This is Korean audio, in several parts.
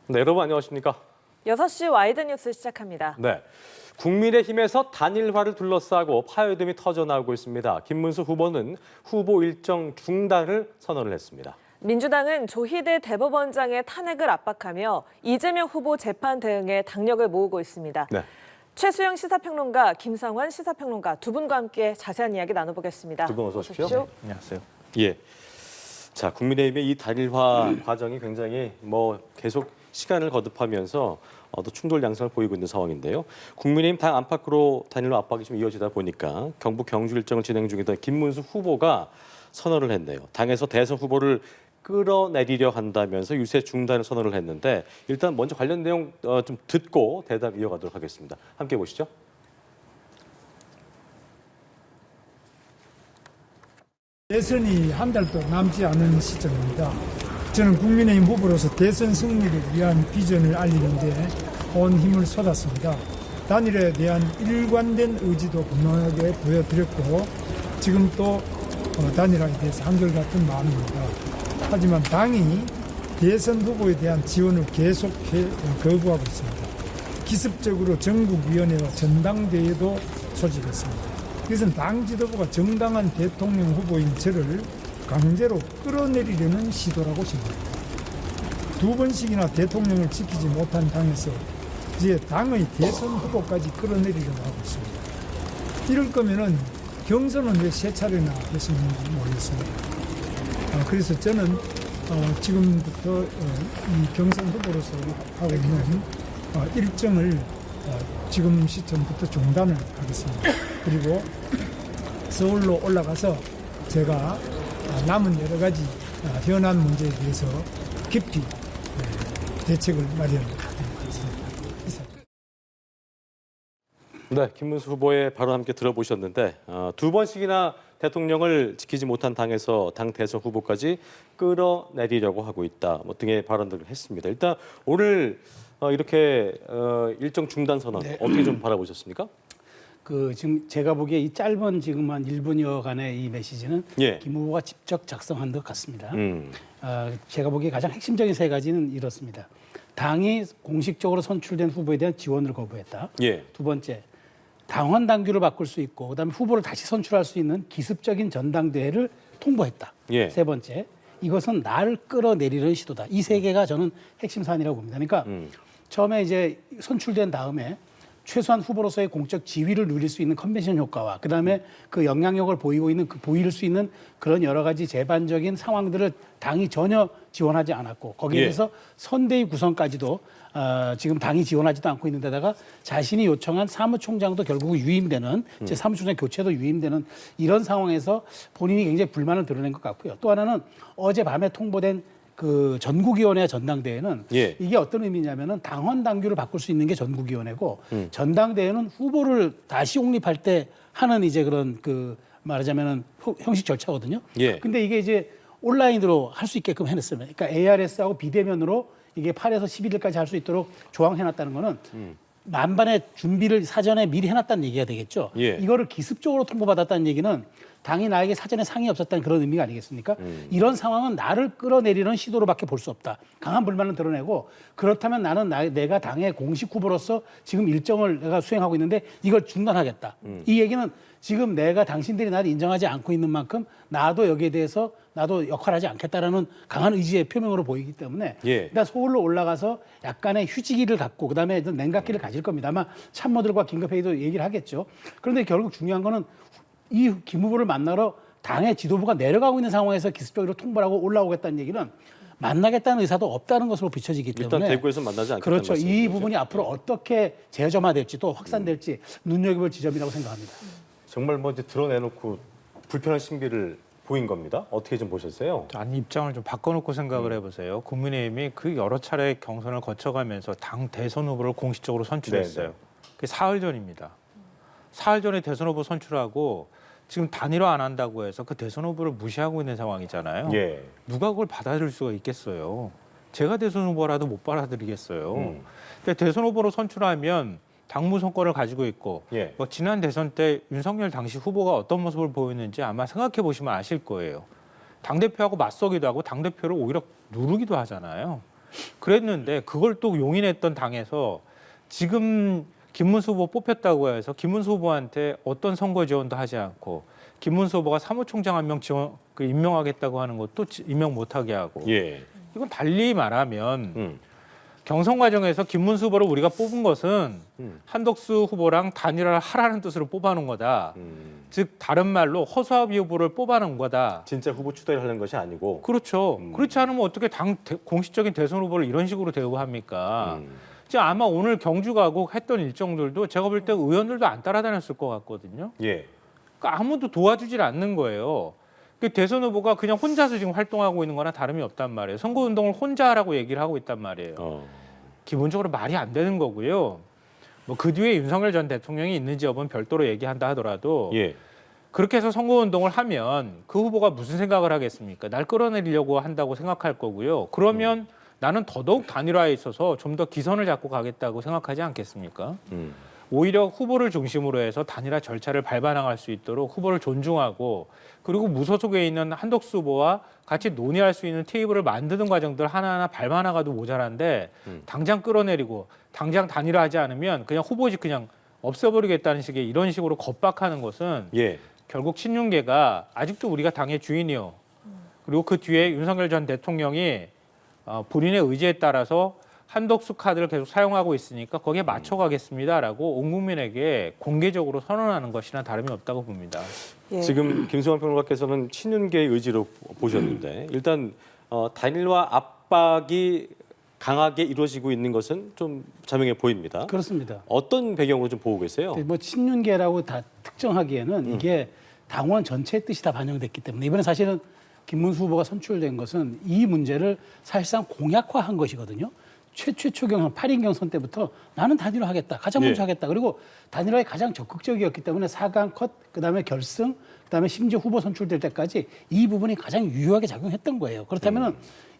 네, 여러분 안녕하십니까? 6시 와이드 뉴스 시작합니다. 네, 국민의힘에서 단일화를 둘러싸고 파열음이 터져나오고 있습니다. 김문수 후보는 후보 일정 중단을 선언을 했습니다. 민주당은 조희대 대법원장의 탄핵을 압박하며 이재명 후보 재판 대응에 당력을 모으고 있습니다. 네. 최수영 시사평론가, 김상환 시사평론가 두 분과 함께 자세한 이야기 나눠보겠습니다. 두 분 어서 오십시오. 네, 안녕하세요. 예. 자, 국민의힘의 이 단일화 과정이 굉장히 계속 시간을 거듭하면서 또 충돌 양상을 보이고 있는 상황인데요. 국민의힘 당 안팎으로 단일화 압박이 좀 이어지다 보니까 경북 경주 일정을 진행 중이던 김문수 후보가 선언을 했네요. 당에서 대선 후보를 끌어내리려 한다면서 유세 중단을 선언을 했는데 일단 먼저 관련 내용 좀 듣고 대답 이어가도록 하겠습니다. 함께 보시죠. 대선이 한 달도 남지 않은 시점입니다. 저는 국민의힘 후보로서 대선 승리를 위한 비전을 알리는 데 온 힘을 쏟았습니다. 단일화에 대한 일관된 의지도 분명하게 보여드렸고 지금 또 단일화에 대해서 한결같은 마음입니다. 하지만 당이 대선 후보에 대한 지원을 계속 거부하고 있습니다. 기습적으로 전국위원회와 전당대회도 소집했습니다. 이것은 당 지도부가 정당한 대통령 후보인 저를 강제로 끌어내리려는 시도라고 생각합니다. 두 번씩이나 대통령을 지키지 못한 당에서 이제 당의 대선 후보까지 끌어내리려고 하고 있습니다. 이럴 거면은 경선은 왜 세 차례나 했었는지 모르겠습니다. 그래서 저는 지금부터 이 경선 후보로서 하고 있는 일정을 지금 시점부터 중단을 하겠습니다. 그리고 서울로 올라가서 제가 남은 여러 가지 현안 문제에 대해서 깊이 대책을 마련하겠습니다. 네, 김문수 후보의 발언 함께 들어보셨는데 두 번씩이나 대통령을 지키지 못한 당에서 당 대선 후보까지 끌어내리려고 하고 있다 등의 발언들을 했습니다. 일단 오늘 이렇게 일정 중단 선언 어떻게 좀 바라보셨습니까? 지금 제가 보기에 이 짧은 지금 한 1분여간의 이 메시지는 김 후보가 직접 작성한 것 같습니다. 제가 보기에 가장 핵심적인 세 가지는 이렇습니다. 당이 공식적으로 선출된 후보에 대한 지원을 거부했다. 두 번째, 당원 당규를 바꿀 수 있고 그다음에 후보를 다시 선출할 수 있는 기습적인 전당대회를 통보했다. 세 번째, 이것은 나를 끌어내리는 시도다. 이 세 개가 저는 핵심 사안이라고 봅니다. 그러니까 처음에 이제 선출된 다음에 최소한 후보로서의 공적 지위를 누릴 수 있는 컨벤션 효과와 그다음에 그 영향력을 보이고 있는 보일 수 있는 그런 여러 가지 제반적인 상황들을 당이 전혀 지원하지 않았고 거기에 대해서 선대위 구성까지도 지금 당이 지원하지도 않고 있는 데다가 자신이 요청한 사무총장도 결국 유임되는 사무총장 교체도 유임되는 이런 상황에서 본인이 굉장히 불만을 드러낸 것 같고요. 또 하나는 어젯밤에 통보된 그 전국위원회 전당대회는 이게 어떤 의미냐면은 당원 당규를 바꿀 수 있는 게 전국위원회고 전당대회는 후보를 다시 옹립할 때 하는 이제 그런 그 말하자면은 형식 절차거든요. 근데 이게 이제 온라인으로 할 수 있게끔 해냈습니다. 그러니까 ARS하고 비대면으로 이게 8에서 11일까지 할 수 있도록 조항해놨다는 거는 만반의 준비를 사전에 미리 해놨다는 얘기가 되겠죠. 이거를 기습적으로 통보받았다는 얘기는 당이 나에게 사전에 상의 없었다는 그런 의미가 아니겠습니까? 이런 상황은 나를 끌어내리는 시도로밖에 볼 수 없다. 강한 불만을 드러내고 그렇다면 나는 내가 당의 공식 후보로서 지금 일정을 내가 수행하고 있는데 이걸 중단하겠다. 이 얘기는 지금 내가 당신들이 나를 인정하지 않고 있는 만큼 나도 여기에 대해서 나도 역할하지 않겠다라는 강한 의지의 표명으로 보이기 때문에 일단 서울로 올라가서 약간의 휴지기를 갖고 그다음에 냉각기를 가질 겁니다. 아마 참모들과 긴급회의도 얘기를 하겠죠. 그런데 결국 중요한 거는 이 김 후보를 만나러 당의 지도부가 내려가고 있는 상황에서 기습적으로 통보를 하고 올라오겠다는 얘기는 만나겠다는 의사도 없다는 것으로 비춰지기 때문에 일단 대구에서 만나지 않겠다는 그렇죠. 이 말씀이죠. 부분이 앞으로 어떻게 재점화될지 또 확산될지 눈여겨볼 지점이라고 생각합니다. 정말 이제 드러내놓고 불편한 심기를 보인 겁니다. 어떻게 좀 보셨어요? 아니 입장을 좀 바꿔놓고 생각을 해보세요. 국민의힘이 그 여러 차례 경선을 거쳐가면서 당 대선 후보를 공식적으로 선출했어요. 그게 사흘 전입니다. 사흘 전에 대선 후보 선출하고 지금 단일화 안 한다고 해서 그 대선 후보를 무시하고 있는 상황이잖아요. 누가 그걸 받아들일 수가 있겠어요. 제가 대선 후보라도 못 받아들이겠어요. 근데 대선 후보로 선출하면 당무 선거를 가지고 있고 지난 대선 때 윤석열 당시 후보가 어떤 모습을 보였는지 아마 생각해 보시면 아실 거예요. 당대표하고 맞서기도 하고 당대표를 오히려 누르기도 하잖아요. 그랬는데 그걸 또 용인했던 당에서 지금 김문수 후보 뽑혔다고 해서 김문수 후보한테 어떤 선거 지원도 하지 않고 김문수 후보가 사무총장 한 명 임명하겠다고 하는 것도 임명 못하게 하고 예. 이건 달리 말하면 경선 과정에서 김문수 후보를 우리가 뽑은 것은 한덕수 후보랑 단일화를 하라는 뜻으로 뽑아놓은 거다. 즉 다른 말로 허수아비 후보를 뽑아놓은 거다. 진짜 후보 추대를 하는 것이 아니고. 그렇죠. 그렇지 않으면 어떻게 공식적인 대선 후보를 이런 식으로 대우합니까? 지금 아마 오늘 경주 가고 했던 일정들도 제가 볼 때 의원들도 안 따라다녔을 것 같거든요. 예. 그러니까 아무도 도와주질 않는 거예요. 그 대선 후보가 그냥 혼자서 지금 활동하고 있는 거나 다름이 없단 말이에요. 선거운동을 혼자 하라고 얘기를 하고 있단 말이에요. 기본적으로 말이 안 되는 거고요. 뭐 그 뒤에 윤석열 전 대통령이 있는지 여부는 별도로 얘기한다 하더라도 예. 그렇게 해서 선거운동을 하면 그 후보가 무슨 생각을 하겠습니까? 날 끌어내리려고 한다고 생각할 거고요. 그러면 나는 더더욱 단일화에 있어서 좀 더 기선을 잡고 가겠다고 생각하지 않겠습니까? 오히려 후보를 중심으로 해서 단일화 절차를 밟아나갈 수 있도록 후보를 존중하고 그리고 무소속에 있는 한덕수 후보와 같이 논의할 수 있는 테이블을 만드는 과정들 하나하나 밟아나가도 모자란데 당장 끌어내리고 당장 단일화하지 않으면 그냥 후보직 그냥 없애버리겠다는 식의 이런 식으로 겁박하는 것은 예. 결국 친윤계가 아직도 우리가 당의 주인이요. 그리고 그 뒤에 윤석열 전 대통령이 본인의 의지에 따라서 한덕수 카드를 계속 사용하고 있으니까 거기에 맞춰가겠습니다라고 온 국민에게 공개적으로 선언하는 것이나 다름이 없다고 봅니다. 예. 지금 김수환 평론가께서는 친윤계의 의지로 보셨는데 일단 단일화 압박이 강하게 이루어지고 있는 것은 좀 자명해 보입니다. 그렇습니다. 어떤 배경으로 좀 보고 계세요? 뭐 친윤계라고 다 특정하기에는 이게 당원 전체의 뜻이 다 반영됐기 때문에 이번에 사실은 김문수 후보가 선출된 것은 이 문제를 사실상 공약화한 것이거든요. 최초 경선 8인 경선 때부터 나는 단일화하겠다. 가장 먼저 예. 하겠다. 그리고 단일화에 가장 적극적이었기 때문에 4강 컷, 그다음에 결승, 그다음에 심지어 후보 선출될 때까지 이 부분이 가장 유효하게 작용했던 거예요. 그렇다면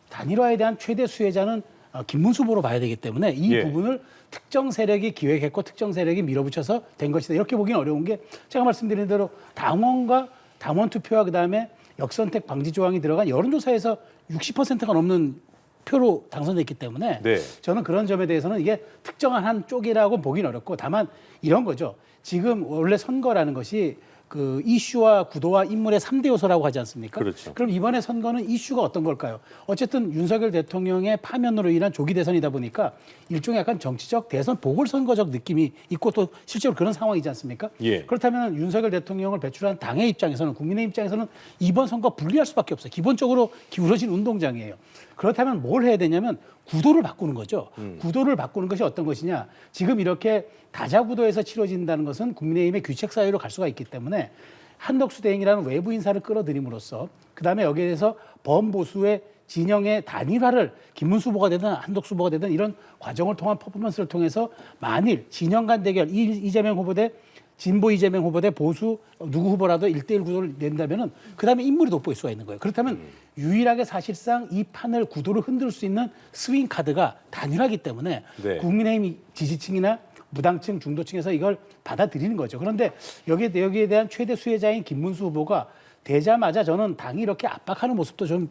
단일화에 대한 최대 수혜자는 김문수 후보로 봐야 되기 때문에 이 예. 부분을 특정 세력이 기획했고 특정 세력이 밀어붙여서 된 것이다. 이렇게 보기는 어려운 게 제가 말씀드린 대로 당원과 당원 투표와 그다음에 역선택 방지 조항이 들어간 여론조사에서 60%가 넘는 표로 당선됐기 때문에 네. 저는 그런 점에 대해서는 이게 특정한 한 쪽이라고 보기는 어렵고 다만 이런 거죠. 지금 원래 선거라는 것이 그 이슈와 구도와 인물의 3대 요소라고 하지 않습니까? 그렇죠. 그럼 이번에 선거는 이슈가 어떤 걸까요? 어쨌든 윤석열 대통령의 파면으로 인한 조기 대선이다 보니까 일종의 약간 정치적 대선 보궐선거적 느낌이 있고 또 실제로 그런 상황이지 않습니까? 예. 그렇다면 윤석열 대통령을 배출한 당의 입장에서는 국민의 입장에서는 이번 선거 불리할 수밖에 없어요. 기본적으로 기울어진 운동장이에요. 그렇다면 뭘 해야 되냐면 구도를 바꾸는 거죠. 구도를 바꾸는 것이 어떤 것이냐. 지금 이렇게 다자구도에서 치러진다는 것은 국민의힘의 규책 사유로 갈 수가 있기 때문에 한덕수 대행이라는 외부 인사를 끌어들임으로써 그다음에 여기에 대해서 범보수의 진영의 단일화를 김문수 후보가 되든 한덕수 후보가 되든 이런 과정을 통한 퍼포먼스를 통해서 만일 진영 간 대결 이재명 후보 대 진보 이재명 후보 대 보수 누구 후보라도 1대1 구도를 낸다면은 그다음에 인물이 돋보일 수가 있는 거예요. 그렇다면 유일하게 사실상 이 판을 구도를 흔들 수 있는 스윙 카드가 단일화이기 때문에 네. 국민의힘 지지층이나 무당층, 중도층에서 이걸 받아들이는 거죠. 그런데 여기에 대한 최대 수혜자인 김문수 후보가 되자마자 저는 당이 이렇게 압박하는 모습도 좀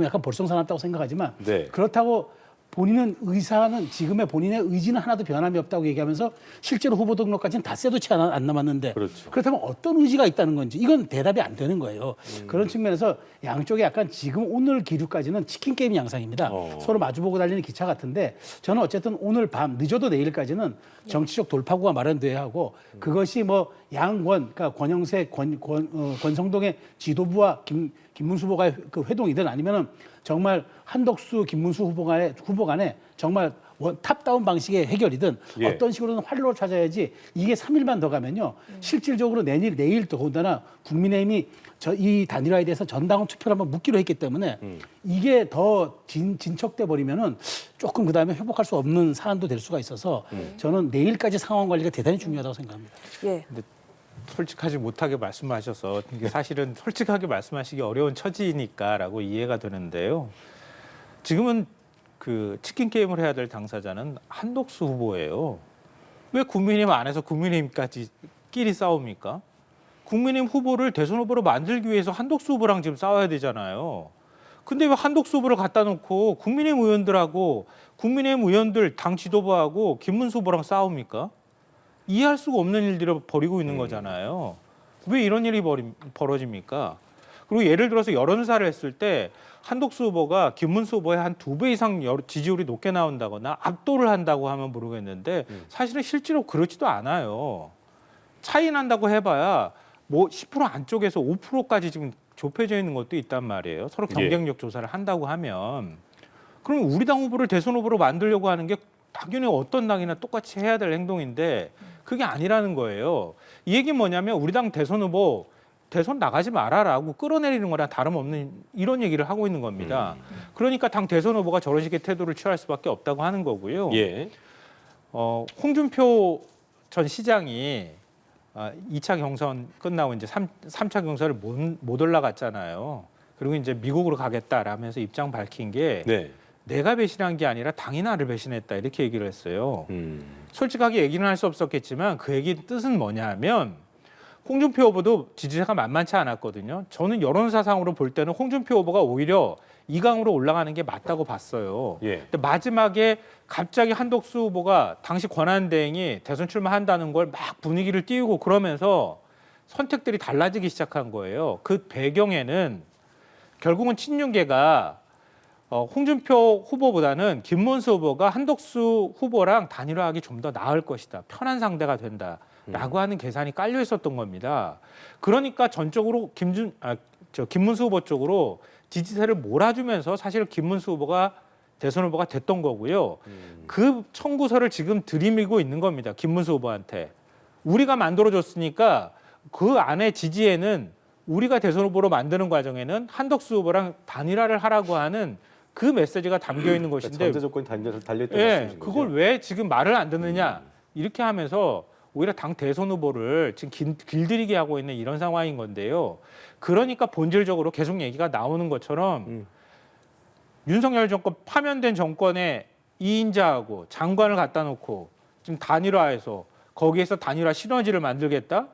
약간 볼썽사납다고 생각하지만 네. 그렇다고 본인은 의사는 지금의 본인의 의지는 하나도 변함이 없다고 얘기하면서 실제로 후보 등록까지는 닷새도 채 안 남았는데 그렇죠. 그렇다면 어떤 의지가 있다는 건지 이건 대답이 안 되는 거예요. 그런 측면에서 양쪽에 약간 지금 오늘 기류까지는 치킨 게임 양상입니다. 서로 마주보고 달리는 기차 같은데 저는 어쨌든 오늘 밤 늦어도 내일까지는 정치적 돌파구가 마련돼야 하고 그것이 뭐 양권 그러니까 권영세 권성동의 지도부와 김문수 후보가의 그 회동이든 아니면은 정말 한덕수 김문수 후보 간에 정말 탑다운 방식의 해결이든 예. 어떤 식으로든 활로를 찾아야지 이게 3일만 더 가면요. 실질적으로 내일 더군다나 국민의힘이 이 단일화에 대해서 전당원 투표를 한번 묻기로 했기 때문에 이게 더 진척돼 버리면은 조금 그다음에 회복할 수 없는 사안도 될 수가 있어서 저는 내일까지 상황 관리가 대단히 중요하다고 생각합니다. 예. 솔직하지 못하게 말씀하셔서 이게 사실은 솔직하게 말씀하시기 어려운 처지니까라고 이해가 되는데요. 지금은 그 치킨 게임을 해야 될 당사자는 한덕수 후보예요. 왜 국민의힘 안에서 국민의힘까지 끼리 싸웁니까? 국민의힘 후보를 대선 후보로 만들기 위해서 한덕수 후보랑 지금 싸워야 되잖아요. 근데 왜 한덕수 후보를 갖다 놓고 국민의힘 의원들하고 국민의힘 의원들 당 지도부하고 김문수 후보랑 싸웁니까? 이해할 수가 없는 일들을 벌이고 있는 거잖아요. 왜 이런 일이 벌어집니까? 그리고 예를 들어서 여론조사를 했을 때 한덕수 후보가 김문수 후보의 한 2배 이상 지지율이 높게 나온다거나 압도를 한다고 하면 모르겠는데 사실은 실제로 그렇지도 않아요. 차이 난다고 해봐야 뭐 10% 안쪽에서 5%까지 지금 좁혀져 있는 것도 있단 말이에요. 서로 경쟁력 조사를 한다고 하면. 그럼 우리 당 후보를 대선 후보로 만들려고 하는 게 당연히 어떤 당이나 똑같이 해야 될 행동인데 그게 아니라는 거예요. 이 얘기는 뭐냐면 우리 당 대선 후보 대선 나가지 말아라고 끌어내리는 거랑 다름없는 이런 얘기를 하고 있는 겁니다. 그러니까 당 대선 후보가 저런 식의 태도를 취할 수밖에 없다고 하는 거고요. 예. 홍준표 전 시장이 2차 경선 끝나고 이제 3차 경선을 못 올라갔잖아요. 그리고 이제 미국으로 가겠다라면서 입장 밝힌 게 네. 내가 배신한 게 아니라 당이 나를 배신했다 이렇게 얘기를 했어요. 솔직하게 얘기는 할 수 없었겠지만 그 얘기 뜻은 뭐냐면 홍준표 후보도 지지세가 만만치 않았거든요. 저는 여론조사상으로 볼 때는 홍준표 후보가 오히려 2강으로 올라가는 게 맞다고 봤어요. 예. 근데 마지막에 갑자기 한덕수 후보가 당시 권한대행이 대선 출마한다는 걸 막 분위기를 띄우고 그러면서 선택들이 달라지기 시작한 거예요. 그 배경에는 결국은 친윤계가 홍준표 후보보다는 김문수 후보가 한덕수 후보랑 단일화하기 좀 더 나을 것이다. 편한 상대가 된다라고 하는 계산이 깔려 있었던 겁니다. 그러니까 전적으로 김문수 후보 쪽으로 지지세를 몰아주면서 사실 김문수 후보가 대선 후보가 됐던 거고요. 그 청구서를 지금 들이밀고 있는 겁니다. 김문수 후보한테. 우리가 만들어줬으니까 그 안에 지지에는 우리가 대선 후보로 만드는 과정에는 한덕수 후보랑 단일화를 하라고 하는 그 메시지가 담겨 있는 것인데 전제 조건이 달려있던 예, 말씀이신 거죠? 그걸 왜 지금 말을 안 듣느냐 이렇게 하면서 오히려 당 대선 후보를 지금 길들이게 하고 있는 이런 상황인 건데요. 그러니까 본질적으로 계속 얘기가 나오는 것처럼 윤석열 정권 파면된 정권의 2인자하고 장관을 갖다 놓고 지금 단일화해서 거기에서 단일화 시너지를 만들겠다?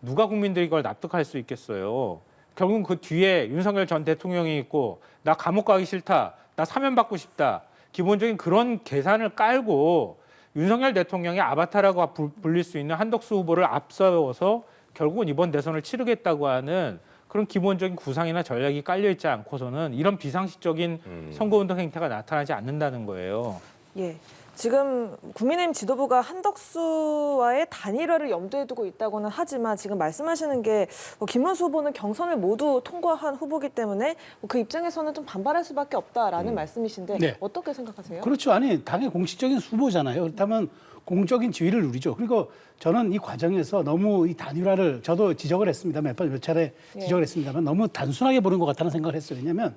누가 국민들이 이걸 납득할 수 있겠어요. 결국은 그 뒤에 윤석열 전 대통령이 있고 나 감옥 가기 싫다. 나 사면 받고 싶다. 기본적인 그런 계산을 깔고 윤석열 대통령의 아바타라고 불릴 수 있는 한덕수 후보를 앞세워서 결국은 이번 대선을 치르겠다고 하는 그런 기본적인 구상이나 전략이 깔려 있지 않고서는 이런 비상식적인 선거운동 행태가 나타나지 않는다는 거예요. 예. 지금 국민의힘 지도부가 한덕수와의 단일화를 염두에 두고 있다고는 하지만 지금 말씀하시는 게 김문수 후보는 경선을 모두 통과한 후보이기 때문에 그 입장에서는 좀 반발할 수밖에 없다라는 말씀이신데 네. 어떻게 생각하세요? 그렇죠. 아니 당의 공식적인 후보잖아요. 그렇다면 공적인 지위를 누리죠. 그리고 저는 이 과정에서 너무 이 단일화를 저도 지적을 했습니다. 몇 차례 지적을 했습니다만 너무 단순하게 보는 것 같다는 생각을 했어요. 왜냐하면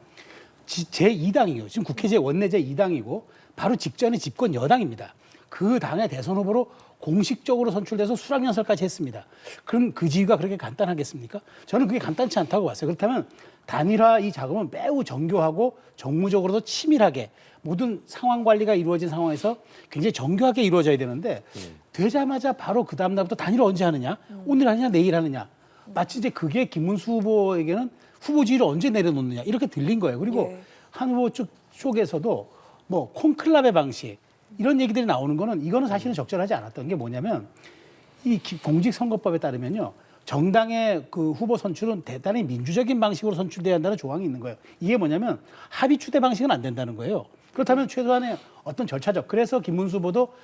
제2당이요. 지금 국회 원내 제2당이고 바로 직전에 집권 여당입니다. 그 당의 대선 후보로 공식적으로 선출돼서 수락연설까지 했습니다. 그럼 그 지위가 그렇게 간단하겠습니까? 저는 그게 간단치 않다고 봤어요. 그렇다면 단일화 이 작업은 매우 정교하고 정무적으로도 치밀하게 모든 상황 관리가 이루어진 상황에서 굉장히 정교하게 이루어져야 되는데 되자마자 바로 그 다음 날부터 단일화 언제 하느냐? 오늘 하느냐? 내일 하느냐? 마치 이제 그게 김문수 후보에게는 후보 지위를 언제 내려놓느냐? 이렇게 들린 거예요. 그리고 한 후보 쪽에서도 뭐 콘클라베 방식 이런 얘기들이 나오는 거는 이거는 사실은 적절하지 않았던 게 뭐냐면 이 공직선거법에 따르면요. 정당의 그 후보 선출은 대단히 민주적인 방식으로 선출돼야 한다는 조항이 있는 거예요. 이게 뭐냐면 합의 추대 방식은 안 된다는 거예요. 그렇다면 최소한의 어떤 절차적. 그래서 김문수 후보도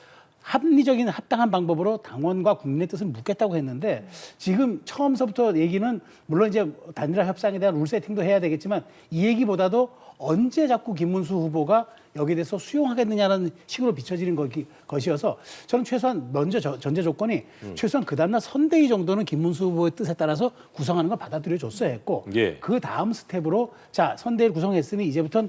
합리적인 합당한 방법으로 당원과 국민의 뜻을 묻겠다고 했는데 지금 처음서부터 얘기는 물론 이제 단일화 협상에 대한 룰 세팅도 해야 되겠지만 이 얘기보다도 언제 자꾸 김문수 후보가 여기에 대해서 수용하겠느냐는 식으로 비춰지는 것이어서 저는 최소한 먼저 전제 조건이 최소한 그 다음날 선대위 정도는 김문수 후보의 뜻에 따라서 구성하는 걸 받아들여 줬어야 했고 그 다음 스텝으로 자 선대위를 구성했으니 이제부터는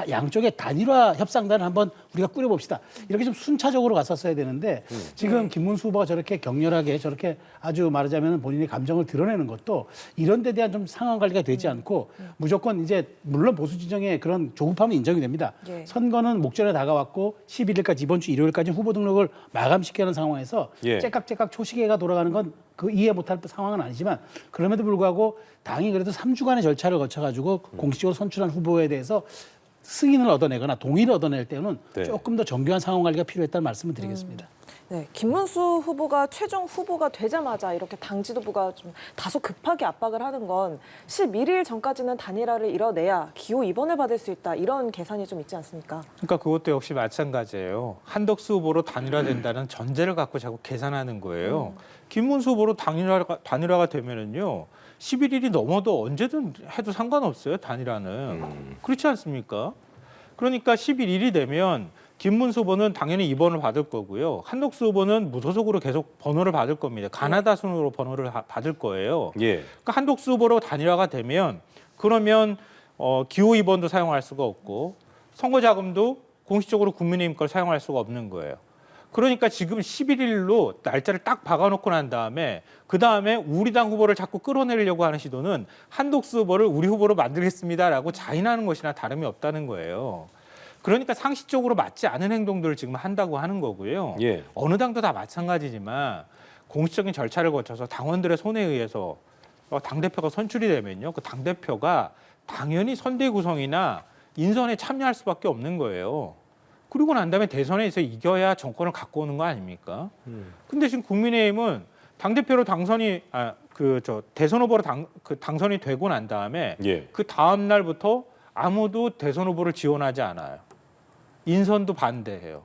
양쪽의 단일화 협상단을 한번 우리가 꾸려봅시다. 이렇게 좀 순차적으로 갔었어야 되는데 지금 김문수 후보가 저렇게 격렬하게 저렇게 아주 말하자면 본인의 감정을 드러내는 것도 이런 데 대한 좀 상황 관리가 되지 않고 무조건 이제 물론 보수 진영의 그런 조급함은 인정이 됩니다. 예. 선거는 목전에 다가왔고 11일까지 이번 주 일요일까지 후보 등록을 마감시켜야 하는 상황에서 예. 째깍째깍 초시계가 돌아가는 건 그 이해 못할 상황은 아니지만 그럼에도 불구하고 당이 그래도 3주간의 절차를 거쳐가지고 공식적으로 선출한 후보에 대해서 승인을 얻어내거나 동의를 얻어낼 때는 네. 조금 더 정교한 상황 관리가 필요했다는 말씀을 드리겠습니다. 네, 김문수 후보가 최종 후보가 되자마자 이렇게 당 지도부가 좀 다소 급하게 압박을 하는 건 11일 전까지는 단일화를 이뤄내야 기호 2번을 받을 수 있다 이런 계산이 좀 있지 않습니까? 그러니까 그것도 역시 마찬가지예요. 한덕수 후보로 단일화된다는 전제를 갖고 자꾸 계산하는 거예요. 김문수 후보로 단일화가 되면은요. 11일이 넘어도 언제든 해도 상관없어요. 단일화는. 그렇지 않습니까? 그러니까 11일이 되면 김문수 후보는 당연히 2번을 받을 거고요. 한덕수 후보는 무소속으로 계속 번호를 받을 겁니다. 가나다 순으로 번호를 받을 거예요. 예. 그러니까 한덕수 후보로 단일화가 되면 그러면 기호 2번도 사용할 수가 없고 선거 자금도 공식적으로 국민의힘 걸 사용할 수가 없는 거예요. 그러니까 지금 11일로 날짜를 딱 박아놓고 난 다음에 그 다음에 우리 당 후보를 자꾸 끌어내려고 하는 시도는 한덕수 후보를 우리 후보로 만들겠습니다라고 자인하는 것이나 다름이 없다는 거예요. 그러니까 상식적으로 맞지 않은 행동들을 지금 한다고 하는 거고요. 예. 어느 당도 다 마찬가지지만 공식적인 절차를 거쳐서 당원들의 손에 의해서 당대표가 선출이 되면요. 그 당대표가 당연히 선대 구성이나 인선에 참여할 수밖에 없는 거예요. 그리고 난 다음에 대선에서 이겨야 정권을 갖고 오는 거 아닙니까? 근데 지금 국민의힘은 당대표로 대선 후보로 당선이 되고 난 다음에 예. 그 다음 날부터 아무도 대선 후보를 지원하지 않아요. 인선도 반대해요.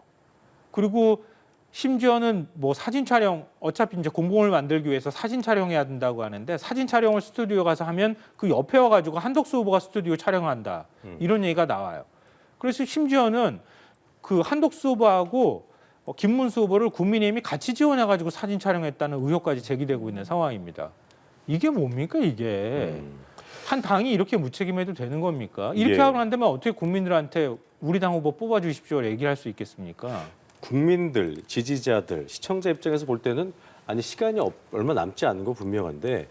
그리고 심지어는 뭐 사진 촬영, 어차피 이제 공공을 만들기 위해서 사진 촬영해야 된다고 하는데 사진 촬영을 스튜디오 가서 하면 그 옆에 와가지고 한덕수 후보가 스튜디오 촬영한다. 이런 얘기가 나와요. 그래서 심지어는 그 한덕수 후보하고 김문수 후보를 국민의힘이 같이 지원해가지고 사진 촬영했다는 의혹까지 제기되고 있는 상황입니다. 이게 뭡니까 이게? 한 당이 이렇게 무책임해도 되는 겁니까? 이렇게 예. 하고 난 다음에 어떻게 국민들한테 우리 당 후보 뽑아주십시오 얘기를 할 수 있겠습니까? 국민들, 지지자들, 시청자 입장에서 볼 때는 아니 시간이 얼마 남지 않은 거 분명한데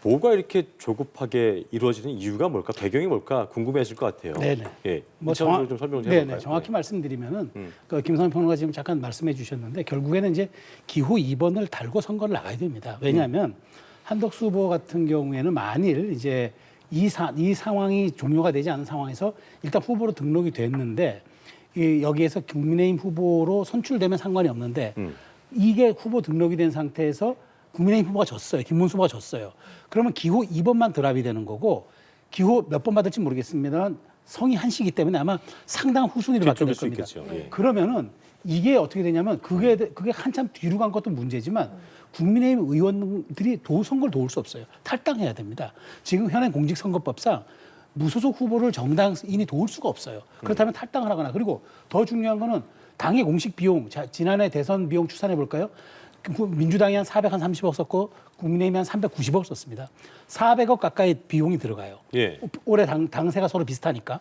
뭐가 이렇게 조급하게 이루어지는 이유가 뭘까? 배경이 뭘까? 궁금해하실 것 같아요. 네네. 예. 뭐 좀 설명 좀 해볼까요? 정확히 말씀드리면은 그 김성현 평론가 지금 잠깐 말씀해 주셨는데 결국에는 이제 기호 2번을 달고 선거를 나가야 됩니다. 왜냐하면 한덕수 후보 같은 경우에는 만일 이제 이 상황이 종료가 되지 않은 상황에서 일단 후보로 등록이 됐는데 여기에서 국민의힘 후보로 선출되면 상관이 없는데 이게 후보 등록이 된 상태에서 국민의힘 후보가 졌어요. 김문수 후보가 졌어요. 그러면 기호 2번만 드랍이 되는 거고 기호 몇 번 받을지 모르겠습니다만 성이 한시기 때문에 아마 상당한 후순위를 받게 될 겁니다. 예. 그러면은 이게 어떻게 되냐면 그게 한참 뒤로 간 것도 문제지만 국민의힘 의원들이 선거를 도울 수 없어요. 탈당해야 됩니다. 지금 현행 공직선거법상 무소속 후보를 정당인이 도울 수가 없어요. 그렇다면 탈당을 하거나 그리고 더 중요한 거는 당의 공식 비용, 지난해 대선 비용 추산해 볼까요? 민주당이 한 430억 썼고 국민의힘이 한 390억 썼습니다. 400억 가까이 비용이 들어가요. 예. 올해 당세가 서로 비슷하니까.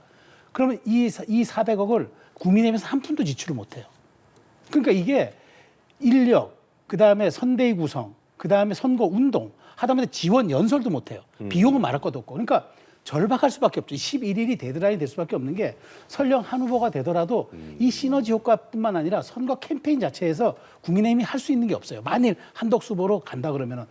그러면 이 400억을 국민의힘에서 한 푼도 지출을 못해요. 그러니까 이게 인력, 그다음에 선대위 구성, 그다음에 선거 운동 하다 보면 지원 연설도 못해요. 비용은 말할 것도 없고. 그러니까 절박할 수밖에 없죠. 11일이 데드라인이 될 수밖에 없는 게 설령 한 후보가 되더라도 이 시너지 효과뿐만 아니라 선거 캠페인 자체에서 국민의힘이 할 수 있는 게 없어요. 만일 한덕수 후보로 간다 그러면은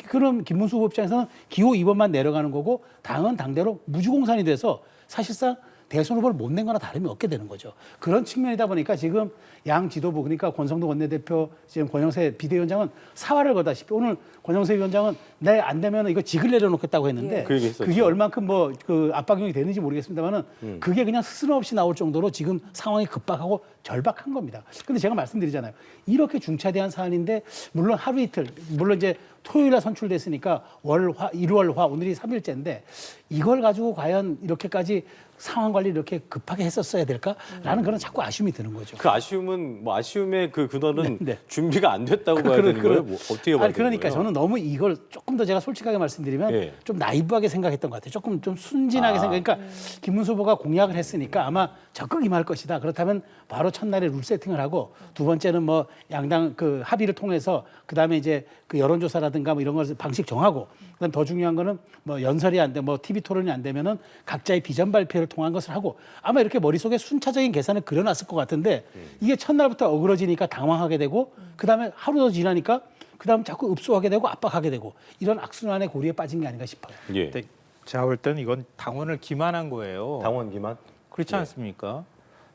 그럼 김문수 후보 입장에서는 기호 2번만 내려가는 거고 당은 당대로 무주공산이 돼서 사실상 대선 후보를 못 낸 거나 다름이 없게 되는 거죠. 그런 측면이다 보니까 지금 양 지도부 그러니까 권성도 원내대표 지금 권영세 비대위원장은 사활을 거다시피 오늘 권영세 위원장은 내 안 되면 이거 직을 내려놓겠다고 했는데 예. 그 얘기 했었죠. 그게 얼만큼 그 압박용이 되는지 모르겠습니다만은 그게 그냥 스스럼 없이 나올 정도로 지금 상황이 급박하고 절박한 겁니다. 근데 제가 말씀드리잖아요. 이렇게 중차대한 사안인데 물론 하루 이틀, 물론 이제 토요일에 선출됐으니까 월, 화, 일월, 화, 오늘이 3일째인데 이걸 가지고 과연 이렇게까지 상황 관리를 이렇게 급하게 했었어야 될까라는 그런 자꾸 아쉬움이 드는 거죠. 그 아쉬움은 뭐 아쉬움의 그 근원은 네. 준비가 안 됐다고 봐야 되는 거예요? 뭐 어떻게 봐야 되는 그러니까 거예요? 저는 너무 이걸 조금 더 제가 솔직하게 말씀드리면 예. 좀 나이브하게 생각했던 것 같아요. 조금 좀 순진하게 그러니까 김문수 후보가 공약을 했으니까 아마 적극 임할 것이다. 그렇다면 바로 첫날에 룰 세팅을 하고 두 번째는 뭐 양당 그 합의를 통해서 그다음에 이제 그 여론조사라든가 뭐 이런 것을 방식 정하고 그다음 더 중요한 거는 뭐 연설이 안 돼, 뭐 TV 토론이 안 되면은 각자의 비전 발표를 통한 것을 하고 아마 이렇게 머릿속에 순차적인 계산을 그려놨을 것 같은데 이게 첫날부터 어그러지니까 당황하게 되고 그다음에 하루 더 지나니까 그다음 자꾸 읍소하게 되고 압박하게 되고 이런 악순환의 고리에 빠진 게 아닌가 싶어요. 예. 근데 제가 볼 때는 이건 당원을 기만한 거예요. 당원 기만? 그렇지 않습니까?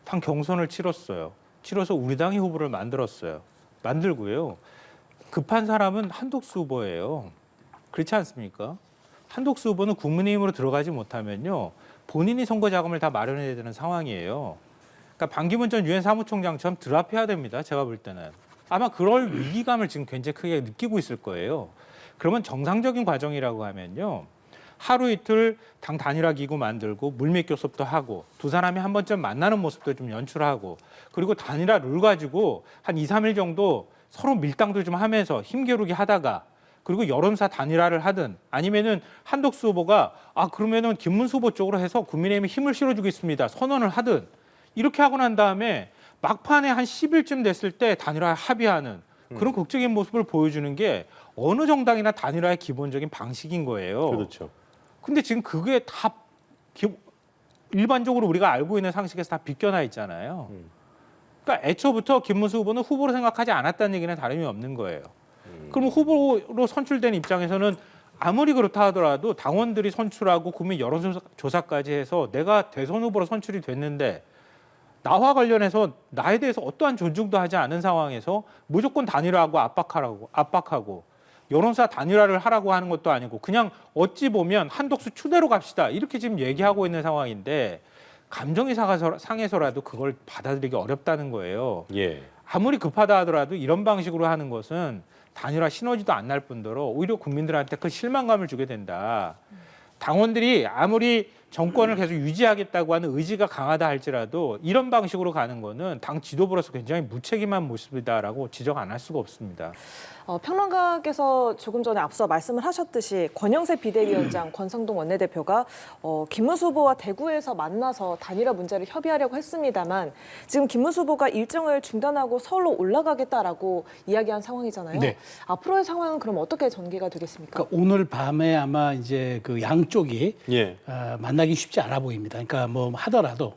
당 경선을 치렀어요. 치러서 우리 당이 후보를 만들었어요. 만들고요. 급한 사람은 한독수 후보예요. 그렇지 않습니까? 한독수 후보는 국민의힘으로 들어가지 못하면요. 본인이 선거 자금을 다 마련해야 되는 상황이에요. 그러니까 반기문 전 유엔 사무총장처럼 드랍해야 됩니다. 제가 볼 때는. 아마 그럴 위기감을 지금 굉장히 크게 느끼고 있을 거예요. 그러면 정상적인 과정이라고 하면요. 하루 이틀 당 단일화 기구 만들고 물밑 교섭도 하고 두 사람이 한 번쯤 만나는 모습도 좀 연출하고 그리고 단일화 룰 가지고 한 2, 3일 정도 서로 밀당도 좀 하면서 힘겨루기 하다가 그리고 여론사 단일화를 하든 아니면은 한독수 후보가 그러면은 김문수 후보 쪽으로 해서 국민의힘에 힘을 실어주겠습니다. 선언을 하든 이렇게 하고 난 다음에 막판에 한 10일쯤 됐을 때 단일화 합의하는 그런 극적인 모습을 보여주는 게 어느 정당이나 단일화의 기본적인 방식인 거예요. 그렇죠. 근데 지금 그게 다 일반적으로 우리가 알고 있는 상식에서 다 비껴나 있잖아요. 그러니까 애초부터 김문수 후보는 후보로 생각하지 않았다는 얘기는 다름이 없는 거예요. 그럼 후보로 선출된 입장에서는 아무리 그렇다 하더라도 당원들이 선출하고 국민 여론조사까지 해서 내가 대선 후보로 선출이 됐는데 나와 관련해서 나에 대해서 어떠한 존중도 하지 않은 상황에서 무조건 단일화하고 압박하고 여론사 단일화를 하라고 하는 것도 아니고 그냥 어찌 보면 한독수 추대로 갑시다 이렇게 지금 얘기하고 있는 상황인데 감정이 상해서라도 그걸 받아들이기 어렵다는 거예요. 예. 아무리 급하다 하더라도 이런 방식으로 하는 것은 단일화 시너지도 안 날 뿐더러 오히려 국민들한테 큰 실망감을 주게 된다. 당원들이 아무리 정권을 계속 유지하겠다고 하는 의지가 강하다 할지라도 이런 방식으로 가는 거는 당 지도부로서 굉장히 무책임한 모습이다라고 지적 안 할 수가 없습니다. 평론가께서 조금 전에 앞서 말씀을 하셨듯이 권영세 비대위원장, 권성동 원내대표가 김문수 후보와 대구에서 만나서 단일화 문제를 협의하려고 했습니다만 지금 김문수 후보가 일정을 중단하고 서울로 올라가겠다라고 이야기한 상황이잖아요. 네. 앞으로의 상황은 그럼 어떻게 전개가 되겠습니까? 그러니까 오늘 밤에 아마 이제 그 양쪽이 예. 만나기 쉽지 않아 보입니다. 그러니까 뭐 하더라도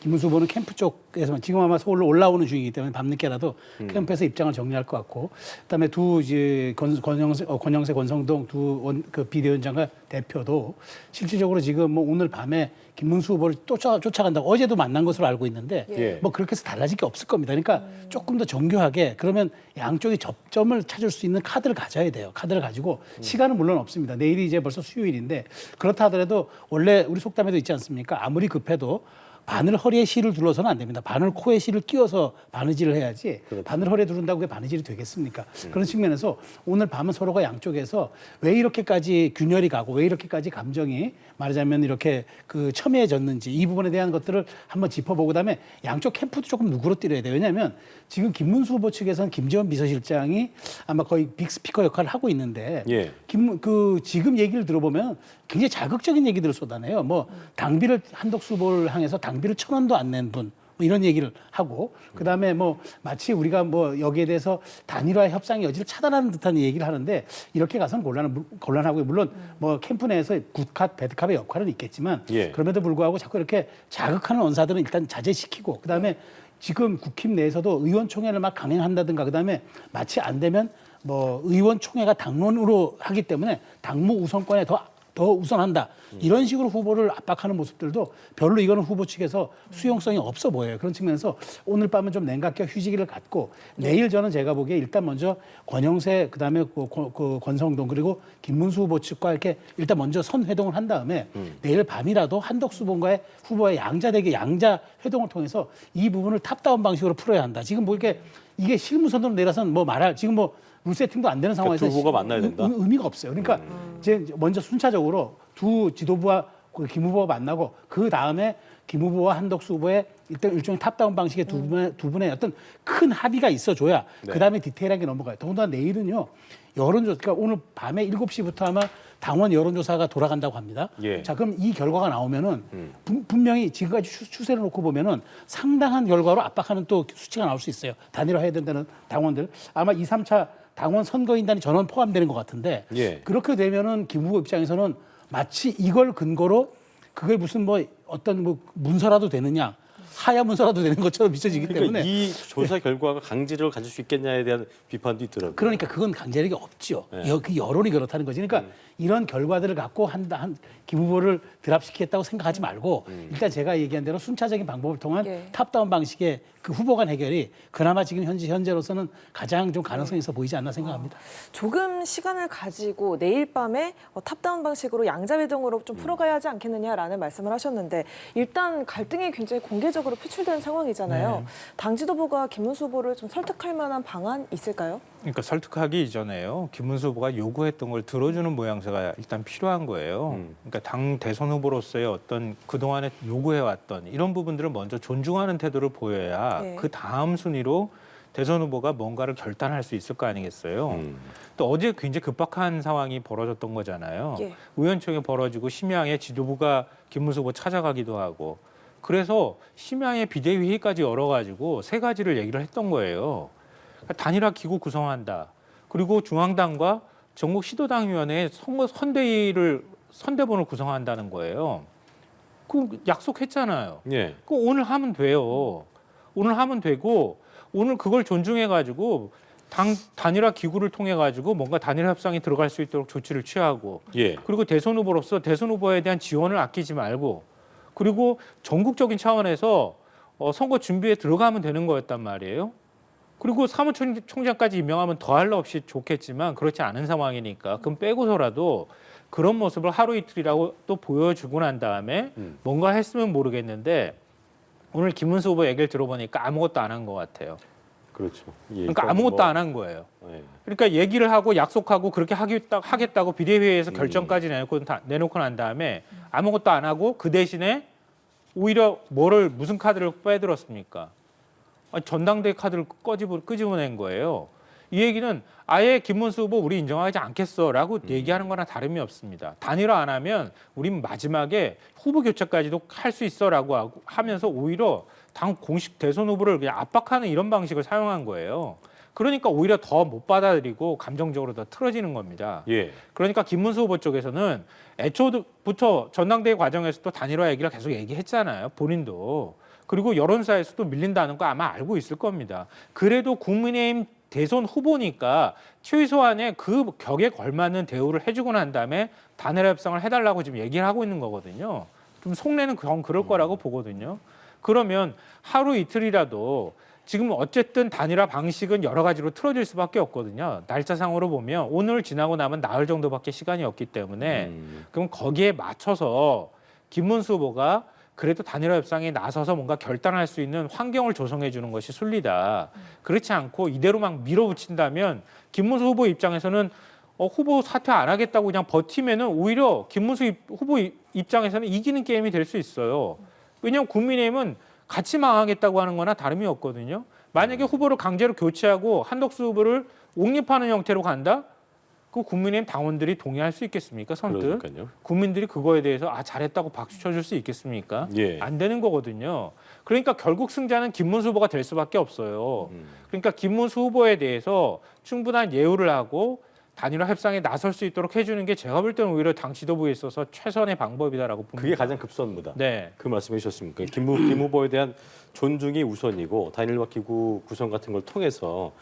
김문수 후보는 캠프 쪽에서만 지금 아마 서울로 올라오는 중이기 때문에 밤늦게라도 캠프에서 입장을 정리할 것 같고 그다음에 두 이제 권영세 권성동 두 그 비대위원장과 대표도 실질적으로 지금 뭐 오늘 밤에 김문수 후보를 쫓아간다고 어제도 만난 것으로 알고 있는데 예. 뭐 그렇게 해서 달라질 게 없을 겁니다. 그러니까 조금 더 정교하게 그러면 양쪽이 접점을 찾을 수 있는 카드를 가져야 돼요. 카드를 가지고 시간은 물론 없습니다. 내일이 이제 벌써 수요일인데 그렇다 하더라도 원래 우리 속담에도 있지 않습니까? 아무리 급해도 바늘 허리에 실을 둘러서는 안 됩니다. 바늘 코에 실을 끼워서 바느질을 해야지 그렇죠. 바늘 허리에 두른다고 그게 바느질이 되겠습니까? 그런 측면에서 오늘 밤은 서로가 양쪽에서 왜 이렇게까지 균열이 가고 왜 이렇게까지 감정이 말하자면 이렇게 그 첨예해졌는지 이 부분에 대한 것들을 한번 짚어보고 그다음에 양쪽 캠프도 조금 누그러뜨려야 돼요. 왜냐하면 지금 김문수 후보 측에서는 김재원 비서실장이 아마 거의 빅스피커 역할을 하고 있는데 예. 지금 얘기를 들어보면 굉장히 자극적인 얘기들을 쏟아내요. 뭐 당비를 한독수 후보를 향해서 당비를 1,000원도 안 낸 분. 뭐 이런 얘기를 하고 그다음에 뭐 마치 우리가 뭐 여기에 대해서 단일화 협상의 여지를 차단하는 듯한 얘기를 하는데 이렇게 가서는 곤란하고요. 물론 뭐 캠프 내에서 굿캅, 배드캅의 역할은 있겠지만 예. 그럼에도 불구하고 자꾸 이렇게 자극하는 언사들은 일단 자제시키고 그다음에 지금 국힘 내에서도 의원총회를 막 강행한다든가 그다음에 마치 안 되면 뭐 의원총회가 당론으로 하기 때문에 당무 우선권에 더 더 우선한다. 이런 식으로 후보를 압박하는 모습들도 별로 이거는 후보 측에서 수용성이 없어 보여요. 그런 측면에서 오늘 밤은 좀 냉각과 휴지기를 갖고 내일 저는 제가 보기에 일단 먼저 권영세 그다음에 그 권성동 그리고 김문수 후보 측과 이렇게 일단 먼저 선회동을 한 다음에 내일 밤이라도 한덕수 후보의 양자 회동을 통해서 이 부분을 탑다운 방식으로 풀어야 한다. 지금 뭐 이게 실무선으로 내려선 뭐 말할 지금 뭐 룰 세팅도 안 되는 상황에서 두 후보가 만나야 된다. 의미가 없어요. 그러니까 이제 먼저 순차적으로 두 지도부와 김 후보가 만나고 그 다음에 김 후보와 한덕수 후보의 일종의 탑다운 방식의 두 분의 어떤 큰 합의가 있어줘야 네. 그 다음에 디테일하게 넘어가요. 더군다나 내일은요 여론조사, 그러니까 오늘 밤에 7시부터 아마 당원 여론조사가 돌아간다고 합니다. 예. 자, 그럼 이 결과가 나오면은 분명히 지금까지 추세를 놓고 보면은 상당한 결과로 압박하는 또 수치가 나올 수 있어요. 단일화해야 된다는 당원들. 아마 2, 3차 당원 선거인단이 전원 포함되는 것 같은데 예. 그렇게 되면은 김 후보 입장에서는 마치 이걸 근거로 그걸 무슨 뭐 어떤 뭐 문서라도 되느냐 하야 문서라도 되는 것처럼 비춰지기 그러니까 때문에 이 조사 결과가 강제력을 가질 수 있겠냐에 대한 비판도 있더라고요. 그러니까 그건 강제력이 없죠. 네. 그 여론이 그렇다는 거지. 그러니까 이런 결과들을 갖고 김 후보를 드랍시키겠다고 생각하지 말고 일단 제가 얘기한 대로 순차적인 방법을 통한 예. 탑다운 방식의 그 후보 간 해결이 그나마 지금 현재로서는 가장 좀 가능성이 있어 보이지 않나 생각합니다. 조금 시간을 가지고 내일 밤에 탑다운 방식으로 양자회동으로 좀 풀어가야 하지 않겠느냐라는 말씀을 하셨는데 일단 갈등이 굉장히 공개적으로 표출된 상황이잖아요. 네. 당 지도부가 김문수 후보를 좀 설득할 만한 방안 있을까요? 그러니까 설득하기 이전에요. 김문수 후보가 요구했던 걸 들어주는 모양새가 일단 필요한 거예요. 그러니까 당 대선 후보로서의 어떤 그동안에 요구해왔던 이런 부분들을 먼저 존중하는 태도를 보여야 네. 그 다음 순위로 대선 후보가 뭔가를 결단할 수 있을 거 아니겠어요. 또 어제 굉장히 급박한 상황이 벌어졌던 거잖아요. 예. 의원총회 벌어지고 심야에 지도부가 김문수 후보 찾아가기도 하고 그래서 심야에 비대위회의까지 열어가지고 3가지를 얘기를 했던 거예요. 단일화 기구 구성한다. 그리고 중앙당과 전국 시도당위원회 선대본을 구성한다는 거예요. 그 약속했잖아요. 예. 그 오늘 하면 돼요. 오늘 하면 되고 오늘 그걸 존중해가지고 당 단일화 기구를 통해가지고 뭔가 단일화 협상이 들어갈 수 있도록 조치를 취하고 예. 그리고 대선 후보로서 대선 후보에 대한 지원을 아끼지 말고 그리고 전국적인 차원에서 선거 준비에 들어가면 되는 거였단 말이에요. 그리고 사무총장까지 임명하면 더할 나 없이 좋겠지만 그렇지 않은 상황이니까 그럼 빼고서라도 그런 모습을 하루 이틀이라고 또 보여주고 난 다음에 뭔가 했으면 모르겠는데 오늘 김문수 후보 얘기를 들어보니까 아무것도 안 한 것 같아요. 그렇죠. 예. 그러니까 아무것도 안 한 거예요. 예. 그러니까 얘기를 하고 약속하고 그렇게 하겠다고 비대위에서 결정까지 내놓고 난 다음에 아무것도 안 하고 그 대신에 오히려 무슨 카드를 빼들었습니까? 전당대회 카드를 끄집어낸 거예요. 이 얘기는 아예 김문수 후보 우리 인정하지 않겠어라고 얘기하는 거나 다름이 없습니다. 단일화 안 하면 우린 마지막에 후보 교체까지도 할 수 있어라고 하면서 오히려 당 공식 대선 후보를 그냥 압박하는 이런 방식을 사용한 거예요. 그러니까 오히려 더 못 받아들이고 감정적으로 더 틀어지는 겁니다. 예. 그러니까 김문수 후보 쪽에서는 애초부터 전당대회 과정에서도 단일화 얘기를 계속 얘기했잖아요. 본인도. 그리고 여론사에서도 밀린다는 거 아마 알고 있을 겁니다. 그래도 국민의힘 대선 후보니까 최소한의 그 격에 걸맞는 대우를 해주고 난 다음에 단일화 협상을 해달라고 지금 얘기를 하고 있는 거거든요. 좀 속내는 그럴 거라고 보거든요. 그러면 하루 이틀이라도 지금 어쨌든 단일화 방식은 여러 가지로 틀어질 수밖에 없거든요. 날짜상으로 보면 오늘 지나고 나면 나흘 정도밖에 시간이 없기 때문에 그럼 거기에 맞춰서 김문수 후보가 그래도 단일화 협상에 나서서 뭔가 결단할 수 있는 환경을 조성해 주는 것이 순리다. 그렇지 않고 이대로 막 밀어붙인다면 김문수 후보 입장에서는 후보 사퇴 안 하겠다고 그냥 버티면은 오히려 김문수 후보 입장에서는 이기는 게임이 될 수 있어요. 왜냐하면 국민의힘은 같이 망하겠다고 하는 거나 다름이 없거든요. 만약에 후보를 강제로 교체하고 한덕수 후보를 옹립하는 형태로 간다? 그 국민의힘 당원들이 동의할 수 있겠습니까? 선뜻. 그러니까요. 국민들이 그거에 대해서 잘했다고 박수 쳐줄 수 있겠습니까? 예. 안 되는 거거든요. 그러니까 결국 승자는 김문수 후보가 될 수밖에 없어요. 그러니까 김문수 후보에 대해서 충분한 예우를 하고 단일화 협상에 나설 수 있도록 해주는 게 제가 볼 때는 오히려 당 지도부에 있어서 최선의 방법이다라고 봅니다. 그게 가장 급선무다. 네. 그 말씀해 주셨습니까? 김 후보에 대한 존중이 우선이고 단일화 기구 구성 같은 걸 통해서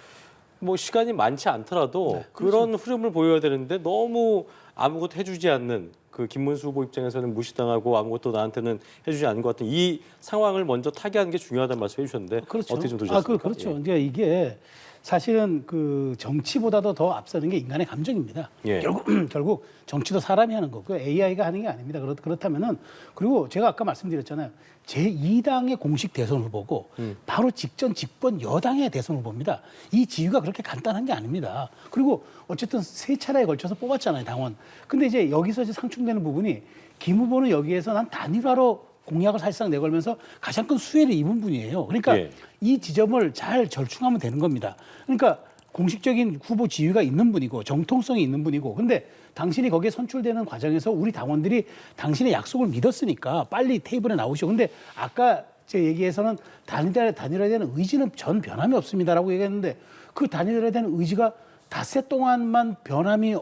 뭐 시간이 많지 않더라도 그런 흐름을 보여야 되는데 너무 아무것도 해주지 않는 그 김문수 후보 입장에서는 무시당하고 아무것도 나한테는 해주지 않는 것 같은 이 상황을 먼저 타개하는 게 중요하다는 말씀 해주셨는데 그렇죠. 어떻게 좀 들으셨습니까? 그렇죠. 그러니까 이게 사실은 그 정치보다도 더 앞서는 게 인간의 감정입니다. 예. 결국 정치도 사람이 하는 거고 AI가 하는 게 아닙니다. 그렇다면은 그리고 제가 아까 말씀드렸잖아요. 제2당의 공식 대선 후보고 바로 직권 여당의 대선 후보입니다. 이 지위가 그렇게 간단한 게 아닙니다. 그리고 어쨌든 3차례에 걸쳐서 뽑았잖아요, 당원. 근데 이제 여기서 이제 상충되는 부분이 김 후보는 여기에서 난 단일화로 공약을 사실상 내걸면서 가장 큰 수혜를 입은 분이에요. 그러니까 예. 이 지점을 잘 절충하면 되는 겁니다. 그러니까 공식적인 후보 지위가 있는 분이고 정통성이 있는 분이고 근데 당신이 거기에 선출되는 과정에서 우리 당원들이 당신의 약속을 믿었으니까 빨리 테이블에 나오시오. 근데 아까 제 얘기에서는 단일화에 대한 의지는 전 변함이 없습니다라고 얘기했는데 그 단일화에 대한 의지가 닷새 동안만 변함이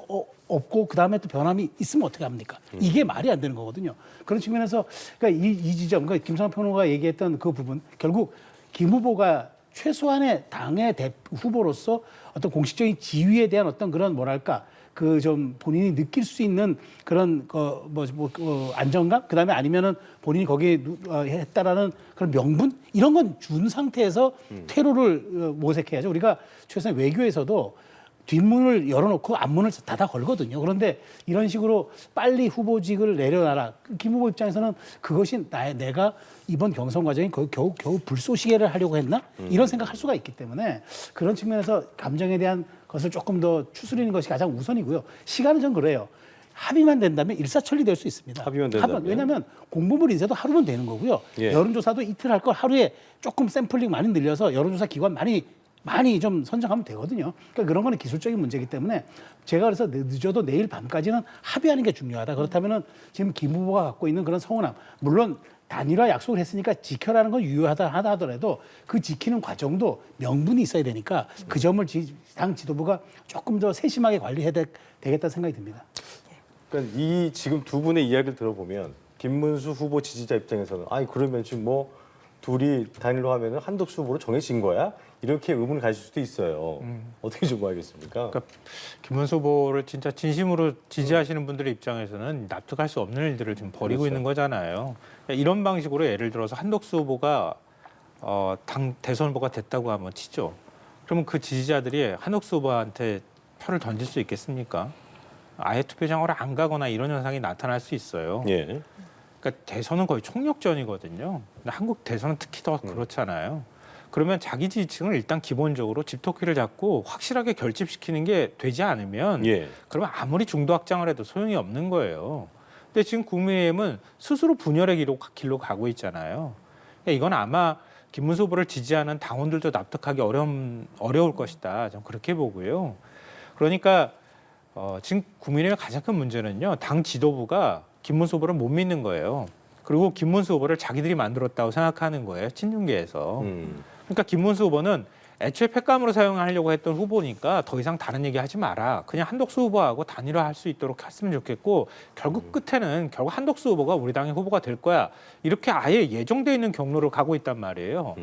없고 그다음에 또 변함이 있으면 어떻게 합니까? 이게 말이 안 되는 거거든요. 그런 측면에서 그러니까 이 지점, 그러니까 김성환 평론가가 얘기했던 그 부분 결국 김 후보가 최소한의 당의 후보로서 어떤 공식적인 지위에 대한 어떤 그런 뭐랄까 그 좀 본인이 느낄 수 있는 그런 안정감 그다음에 아니면은 본인이 거기에 했다라는 그런 명분 이런 건 준 상태에서 퇴로를 모색해야죠. 우리가 최소한 외교에서도 뒷문을 열어놓고 앞문을 닫아 걸거든요. 그런데 이런 식으로 빨리 후보직을 내려놔라. 김 후보 입장에서는 그것이 내가 이번 경선 과정이 겨우 불쏘시개를 하려고 했나? 이런 생각할 수가 있기 때문에 그런 측면에서 감정에 대한 것을 조금 더 추스리는 것이 가장 우선이고요. 시간은 전 그래요. 합의만 된다면 일사천리 될 수 있습니다. 합의만 된다면? 왜냐하면 공보물 인쇄도 하루면 되는 거고요. 예. 여론조사도 이틀 할 걸 하루에 조금 샘플링 많이 늘려서 여론조사 기관 많이 좀 선정하면 되거든요. 그러니까 그런 거는 기술적인 문제이기 때문에 제가 그래서 늦어도 내일 밤까지는 합의하는 게 중요하다. 그렇다면은 지금 김 후보가 갖고 있는 그런 서운함, 물론 단일화 약속을 했으니까 지켜라는 건 유효하다 하더라도 그 지키는 과정도 명분이 있어야 되니까 그 점을 당 지도부가 조금 더 세심하게 관리해야 되겠다는 생각이 듭니다. 그러니까 이 지금 두 분의 이야기를 들어보면 김문수 후보 지지자 입장에서는 아니 그러면 지금 뭐 둘이 단일화 하면은 한덕수 후보로 정해진 거야? 이렇게 의문을 가질 수도 있어요. 어떻게 좀 봐야겠습니까? 그러니까 김문수 후보를 진짜 진심으로 지지하시는 분들의 입장에서는 납득할 수 없는 일들을 지금 벌이고 그렇죠. 있는 거잖아요. 그러니까 이런 방식으로 예를 들어서 한덕수 후보가 당 대선 후보가 됐다고 하면 치죠. 그러면 그 지지자들이 한덕수 후보한테 표를 던질 수 있겠습니까? 아예 투표장으로 안 가거나 이런 현상이 나타날 수 있어요. 예. 그러니까 대선은 거의 총력전이거든요. 근데 한국 대선은 특히 더 그렇잖아요. 그러면 자기 지지층을 일단 기본적으로 집토끼를 잡고 확실하게 결집시키는 게 되지 않으면 예. 그러면 아무리 중도 확장을 해도 소용이 없는 거예요. 근데 지금 국민의힘은 스스로 분열의 길로 가고 있잖아요. 그러니까 이건 아마 김문수 후보를 지지하는 당원들도 납득하기 어려울 것이다. 좀 그렇게 보고요. 그러니까 지금 국민의힘의 가장 큰 문제는요. 당 지도부가 김문수 후보를 못 믿는 거예요. 그리고 김문수 후보를 자기들이 만들었다고 생각하는 거예요. 친윤계에서. 그러니까 김문수 후보는 애초에 팩감으로 사용하려고 했던 후보니까 더 이상 다른 얘기 하지 마라. 그냥 한덕수 후보하고 단일화할 수 있도록 했으면 좋겠고 결국 끝에는 결국 한덕수 후보가 우리 당의 후보가 될 거야. 이렇게 아예 예정돼 있는 경로로 가고 있단 말이에요.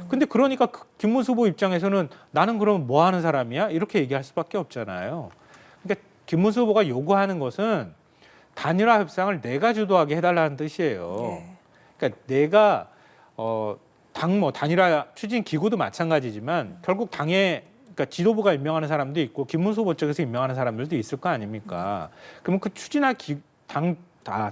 근데 그러니까 김문수 후보 입장에서는 나는 그럼 뭐 하는 사람이야? 이렇게 얘기할 수밖에 없잖아요. 그러니까 김문수 후보가 요구하는 것은 단일화 협상을 내가 주도하게 해달라는 뜻이에요. 네. 그러니까 내가 단일화 추진 기구도 마찬가지지만 결국 당의 그러니까 지도부가 임명하는 사람도 있고 김문수 후보 쪽에서 임명하는 사람들도 있을 거 아닙니까? 그러면 그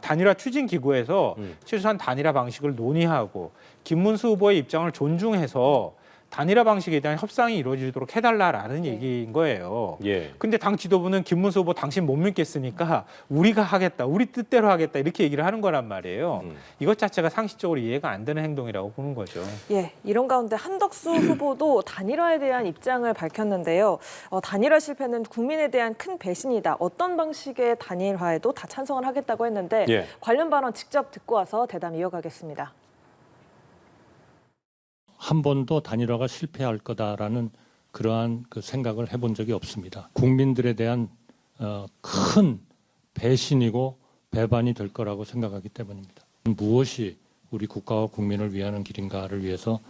단일화 추진 기구에서 최소한 단일화 방식을 논의하고 김문수 후보의 입장을 존중해서 단일화 방식에 대한 협상이 이루어지도록 해달라라는 얘기인 거예요. 예. 근데 당 지도부는 김문수 후보 당신 못 믿겠으니까 우리가 하겠다, 우리 뜻대로 하겠다 이렇게 얘기를 하는 거란 말이에요. 이것 자체가 상식적으로 이해가 안 되는 행동이라고 보는 거죠. 예, 이런 가운데 한덕수 후보도 단일화에 대한 입장을 밝혔는데요. 단일화 실패는 국민에 대한 큰 배신이다. 어떤 방식의 단일화에도 다 찬성을 하겠다고 했는데 예. 관련 발언 직접 듣고 와서 대담 이어가겠습니다. 한 번도 단일화가 실패할 거다라는 그러한 그 생각을 해본 적이 없습니다. 국민들에 대한 큰 배신이고 배반이 될 거라고 생각하기 때문입니다. 무엇이 우리 국가와 국민을 위하는 길인가를 위해서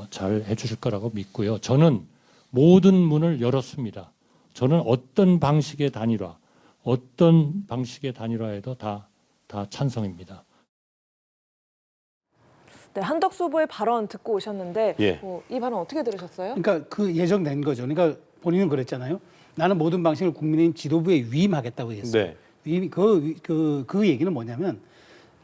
잘 해주실 거라고 믿고요. 저는 모든 문을 열었습니다. 저는 어떤 방식의 단일화에도 다 찬성입니다. 네, 한덕수 후보의 발언 듣고 오셨는데 예. 이 발언 어떻게 들으셨어요? 그러니까 그 예정된 거죠. 그러니까 본인은 그랬잖아요. 나는 모든 방식을 국민의힘 지도부에 위임하겠다고 했어요. 네. 위임 그 얘기는 뭐냐면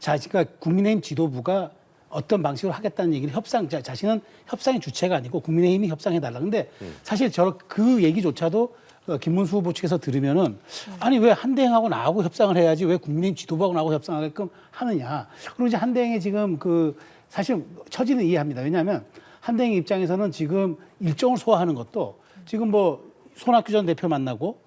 그러니까 국민의힘 지도부가 어떤 방식으로 하겠다는 얘기는 자신은 협상의 주체가 아니고 국민의힘이 협상해달라. 근데 사실 그 얘기조차도 김문수 후보 측에서 들으면은 아니 왜 한대행하고 나하고 협상을 해야지 왜 국민의힘 지도부하고 나하고 협상하게끔 하느냐. 그리고 이제 한대행이 지금 사실 처지는 이해합니다. 왜냐하면 한대행 입장에서는 지금 일정을 소화하는 것도 지금 뭐 손학규 전 대표 만나고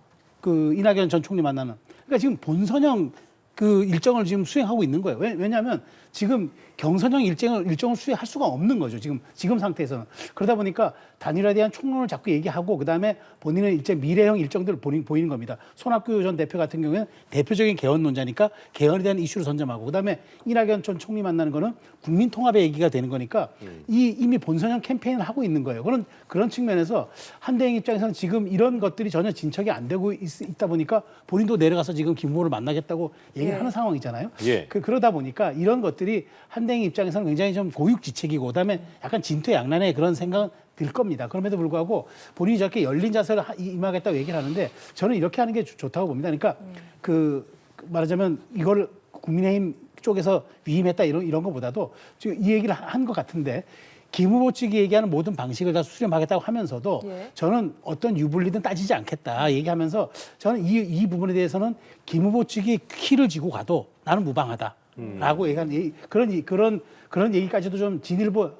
이낙연 전 총리 만나는 그러니까 지금 본선형 일정을 지금 수행하고 있는 거예요. 왜냐하면 지금 경선형 일정을 수행할 수가 없는 거죠. 지금 상태에서는. 그러다 보니까 단일화에 대한 총론을 자꾸 얘기하고 그다음에 본인의 미래형 일정들을 보이는 겁니다. 손학규 전 대표 같은 경우에는 대표적인 개헌론자니까 개헌에 대한 이슈를 선점하고 그다음에 이낙연 전 총리 만나는 거는 국민 통합의 얘기가 되는 거니까 이미 본선형 캠페인을 하고 있는 거예요. 그런 측면에서 한대행 입장에서는 지금 이런 것들이 전혀 진척이 안 되고 있다 보니까 본인도 내려가서 지금 김 후보를 만나겠다고 얘기를 하는 상황이잖아요. 예. 그러다 보니까 이런 것들이 한대행 입장에서는 굉장히 좀 고육지책이고 그다음에 약간 진퇴양난의 그런 생각은 들 겁니다. 그럼에도 불구하고 본인이 저렇게 열린 자세로 임하겠다고 얘기를 하는데 저는 이렇게 하는 게 좋다고 봅니다. 그러니까 말하자면 이걸 국민의힘 쪽에서 위임했다 이런 것보다도 지금 이 얘기를 한 것 같은데 김 후보 측이 얘기하는 모든 방식을 다 수렴하겠다고 하면서도 예. 저는 어떤 유불리든 따지지 않겠다 얘기하면서 저는 이 부분에 대해서는 김 후보 측이 키를 쥐고 가도 나는 무방하다라고 얘기하는 그런 얘기까지도 좀 진일보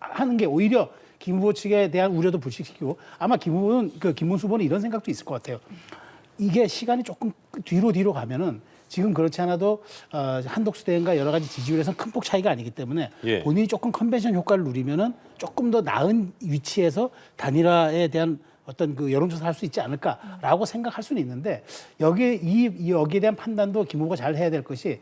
하는 게 오히려 김 후보 측에 대한 우려도 불식시키고 아마 김문수 후보는 이런 생각도 있을 것 같아요. 이게 시간이 조금 뒤로 가면은 지금 그렇지 않아도 한덕수 대행과 여러 가지 지지율에서는 큰 폭 차이가 아니기 때문에 예. 본인이 조금 컨벤션 효과를 누리면은 조금 더 나은 위치에서 단일화에 대한 어떤 여론조사를 할 수 있지 않을까라고 생각할 수는 있는데 여기에 대한 판단도 김 후보가 잘 해야 될 것이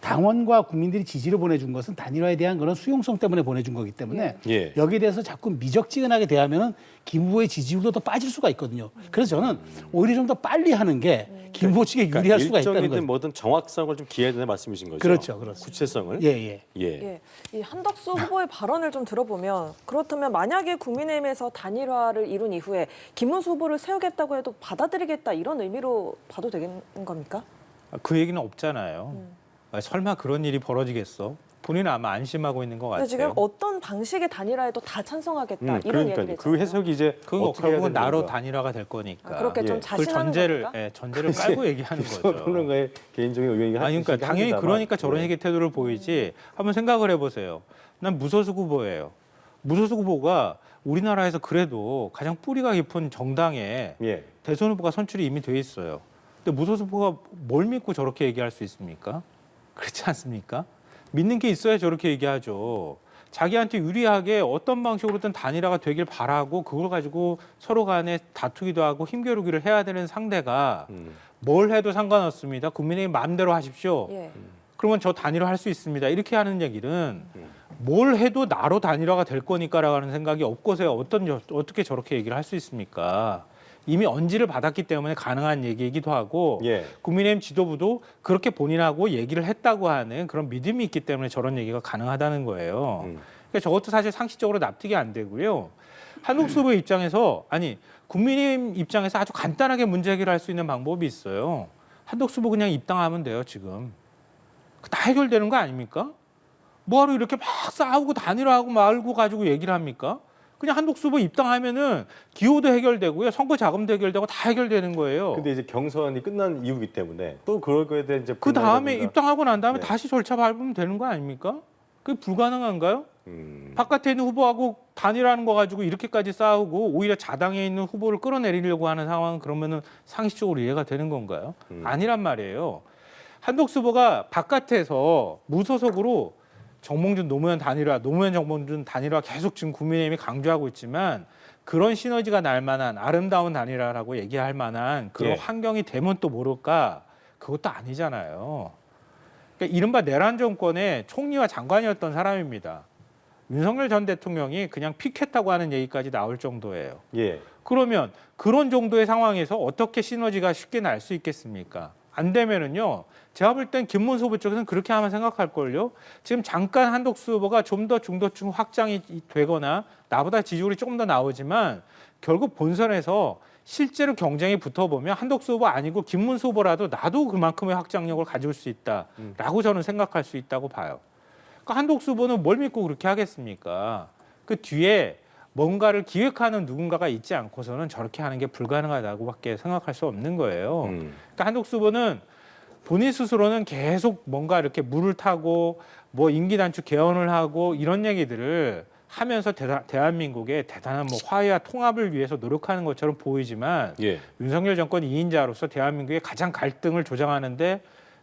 당원과 국민들이 지지를 보내준 것은 단일화에 대한 그런 수용성 때문에 보내준 거기 때문에 예. 여기에 대해서 자꾸 미적지근하게 대하면은 김 후보의 지지율도 더 빠질 수가 있거든요. 그래서 저는 오히려 좀 더 빨리 하는 게 김 후보 측에 유리할 수가 있다는 일정이든 거죠. 뭐든 정확성을 좀 기해야 되는 말씀이신 거죠. 그렇죠, 그렇습니다. 구체성을. 예. 예, 이 한덕수 후보의 발언을 좀 들어보면 그렇다면 만약에 국민의힘에서 단일화를 이룬 이후에 김문수 후보를 세우겠다고 해도 받아들이겠다 이런 의미로 봐도 되는 겁니까? 그 얘기는 없잖아요. 설마 그런 일이 벌어지겠어? 본인은 아마 안심하고 있는 것 같아요. 근데 지금 어떤 방식의 단일화에도 다 찬성하겠다 이런 그러니까요. 얘기를 그 해석이 이제 그거 어떻게 해야 결국은 되는 나로 건가? 단일화가 될 거니까. 그렇게 좀 예. 그 자신하는 겁니까? 전제를 깔고 얘기하는 거죠. 그런 거에 개인적인 의견이 아니 그러니까 당연히 그러니까 저런 식의 태도를 보이지. 한번 생각을 해보세요. 난 무소속 후보예요. 무소속 후보가 우리나라에서 그래도 가장 뿌리가 깊은 정당에 예. 대선 후보가 선출이 이미 돼 있어요. 근데 무소속 후보가 뭘 믿고 저렇게 얘기할 수 있습니까? 그렇지 않습니까? 믿는 게 있어야 저렇게 얘기하죠. 자기한테 유리하게 어떤 방식으로든 단일화가 되길 바라고 그걸 가지고 서로 간에 다투기도 하고 힘겨루기를 해야 되는 상대가 뭘 해도 상관없습니다. 국민의힘 마음대로 하십시오. 예. 그러면 저 단일화 할 수 있습니다. 이렇게 하는 얘기는 뭘 해도 나로 단일화가 될 거니까라는 생각이 없고서야 어떻게 저렇게 얘기를 할 수 있습니까? 이미 언지를 받았기 때문에 가능한 얘기이기도 하고 예. 국민의힘 지도부도 그렇게 본인하고 얘기를 했다고 하는 그런 믿음이 있기 때문에 저런 얘기가 가능하다는 거예요. 그러니까 저것도 사실 상식적으로 납득이 안 되고요. 한국수 후보 입장에서 국민의힘 입장에서 아주 간단하게 문제 해결할 수 있는 방법이 있어요. 한덕수 후보 그냥 입당하면 돼요, 지금. 다 해결되는 거 아닙니까? 뭐하러 이렇게 막 싸우고 단일화하고 말고 가지고 얘기를 합니까? 그냥 한덕수 후보 입당하면은 기호도 해결되고요, 선거 자금도 해결되고 다 해결되는 거예요. 근데 이제 경선이 끝난 이유이기 때문에 또 그럴 거에 대한 이제 그 다음에 불만이라든가. 입당하고 난 다음에 네. 다시 절차 밟으면 되는 거 아닙니까? 그게 불가능한가요? 바깥에 있는 후보하고 단일화하는 거 가지고 이렇게까지 싸우고 오히려 자당에 있는 후보를 끌어내리려고 하는 상황은 그러면은 상식적으로 이해가 되는 건가요? 아니란 말이에요. 한덕수 후보가 바깥에서 무소속으로 정몽준 노무현 정몽준 단일화 계속 지금 국민의힘이 강조하고 있지만 그런 시너지가 날 만한 아름다운 단일화라고 얘기할 만한 그런 예. 환경이 되면 또 모를까? 그것도 아니잖아요. 그러니까 이른바 내란 정권의 총리와 장관이었던 사람입니다. 윤석열 전 대통령이 그냥 픽했다고 하는 얘기까지 나올 정도예요. 예. 그러면 그런 정도의 상황에서 어떻게 시너지가 쉽게 날 수 있겠습니까? 안 되면은요. 제가 볼 땐 김문수 후보 쪽에서는 그렇게 하면 생각할걸요. 지금 잠깐 한덕수 후보가 좀 더 중도층 확장이 되거나 나보다 지지율이 조금 더 나오지만 결국 본선에서 실제로 경쟁이 붙어보면 한덕수 후보 아니고 김문수 후보라도 나도 그만큼의 확장력을 가질 수 있다라고 저는 생각할 수 있다고 봐요. 그러니까 한덕수 후보는 뭘 믿고 그렇게 하겠습니까? 그 뒤에 뭔가를 기획하는 누군가가 있지 않고서는 저렇게 하는 게 불가능하다고밖에 생각할 수 없는 거예요. 그러니까 한덕수 후보는 본인 스스로는 계속 뭔가 이렇게 물을 타고 뭐 임기 단축 개헌을 하고 이런 얘기들을 하면서 대한민국의 대단한 뭐 화해와 통합을 위해서 노력하는 것처럼 보이지만 예. 윤석열 정권 2인자로서 대한민국의 가장 갈등을 조장하는데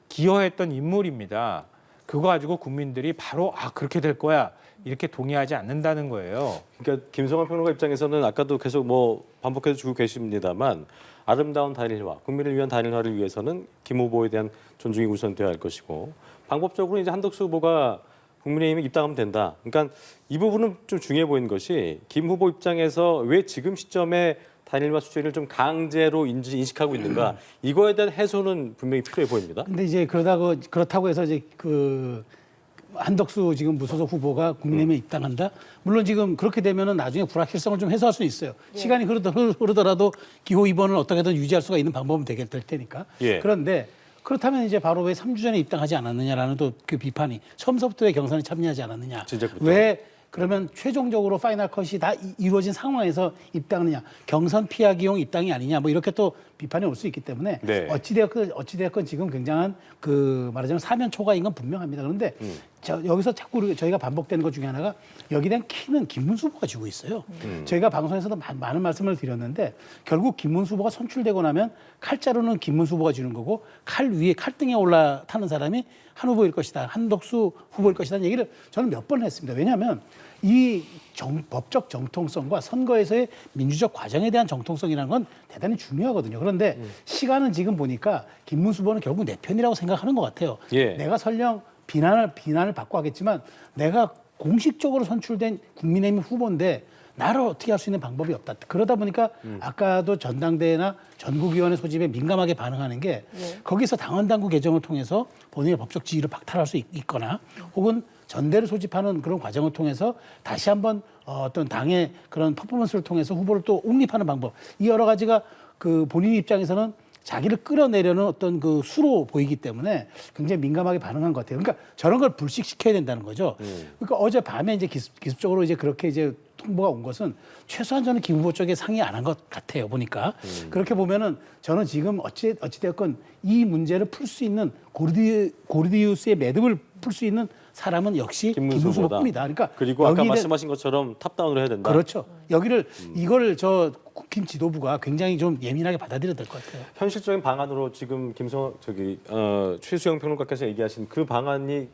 기여했던 인물입니다. 그거 가지고 국민들이 바로 그렇게 될 거야 이렇게 동의하지 않는다는 거예요. 그러니까 김성환 평론가 입장에서는 아까도 계속 뭐 반복해서 주고 계십니다만 아름다운 단일화, 국민을 위한 단일화를 위해서는 김 후보에 대한 존중이 우선돼야 할 것이고 방법적으로 이제 한덕수 후보가 국민의힘에 입당하면 된다. 그러니까 이 부분은 좀 중요해 보이는 것이 김 후보 입장에서 왜 지금 시점에 단일화 수준을 좀 강제로 인식하고 있는가 이거에 대한 해소는 분명히 필요해 보입니다. 근데 이제 그렇다고 해서 이제 그 한덕수 지금 무소속 후보가 국민의힘에 입당한다. 물론 지금 그렇게 되면은 나중에 불확실성을 좀 해소할 수 있어요. 예. 시간이 흐르더라도 기호 2번을 어떻게든 유지할 수가 있는 방법은 될 테니까. 예. 그런데 그렇다면 이제 바로 왜 3주 전에 입당하지 않았느냐라는 또 그 비판이 처음서부터 왜 경선에 참여하지 않았느냐. 진작부터. 왜 그러면 최종적으로 파이널 컷이 다 이루어진 상황에서 입당하느냐. 경선 피하기용 입당이 아니냐. 뭐 이렇게 또 비판이 올 수 있기 때문에 네. 어찌되었건 지금 굉장한 그 말하자면 사면 초과인 건 분명합니다. 그런데 여기서 자꾸 저희가 반복되는 것 중에 하나가 여기에 대한 키는 김문수 후보가 쥐고 있어요. 저희가 방송에서도 많은 말씀을 드렸는데 결국 김문수 후보가 선출되고 나면 칼자루는 김문수 후보가 쥐는 거고 칼 위에 칼등에 올라타는 사람이 한 후보일 것이다. 한덕수 후보일 것이다. 얘기를 저는 몇 번 했습니다. 왜냐하면 이 법적 정통성과 선거에서의 민주적 과정에 대한 정통성이라는 건 대단히 중요하거든요. 그런데 시간은 지금 보니까 김문수 후보는 결국 내 편이라고 생각하는 것 같아요. 예. 내가 설령 비난을 받고 하겠지만 내가 공식적으로 선출된 국민의힘 후보인데 나를 어떻게 할 수 있는 방법이 없다. 그러다 보니까 아까도 전당대회나 전국위원회 소집에 민감하게 반응하는 게 거기서 당헌당규 개정을 통해서 본인의 법적 지위를 박탈할 수 있거나 혹은 전대를 소집하는 그런 과정을 통해서 다시 한번 어떤 당의 그런 퍼포먼스를 통해서 후보를 또 옹립하는 방법. 이 여러 가지가 그 본인 입장에서는 자기를 끌어내려는 어떤 그 수로 보이기 때문에 굉장히 민감하게 반응한 것 같아요. 그러니까 저런 걸 불식시켜야 된다는 거죠. 그러니까 어제 밤에 이제 기습적으로 이제 그렇게 이제 통보가 온 것은 최소한 저는 김 후보 쪽에 상의 안 한 것 같아요. 보니까 그렇게 보면은 저는 지금 어찌되었건 이 문제를 풀 수 있는 고르디우스의 매듭을 풀 수 있는 사람은 역시 김문수 후보입니다. 그러니까 그리고 아까 말씀하신 것처럼 탑다운으로 해야 된다. 그렇죠. 여기를 이거를 김 지도부가 굉장히 좀 예민하게 받아들여야 될 것 같아요. 현실적인 방안으로 지금 최수영 평론가께서 얘기하신 그 방안이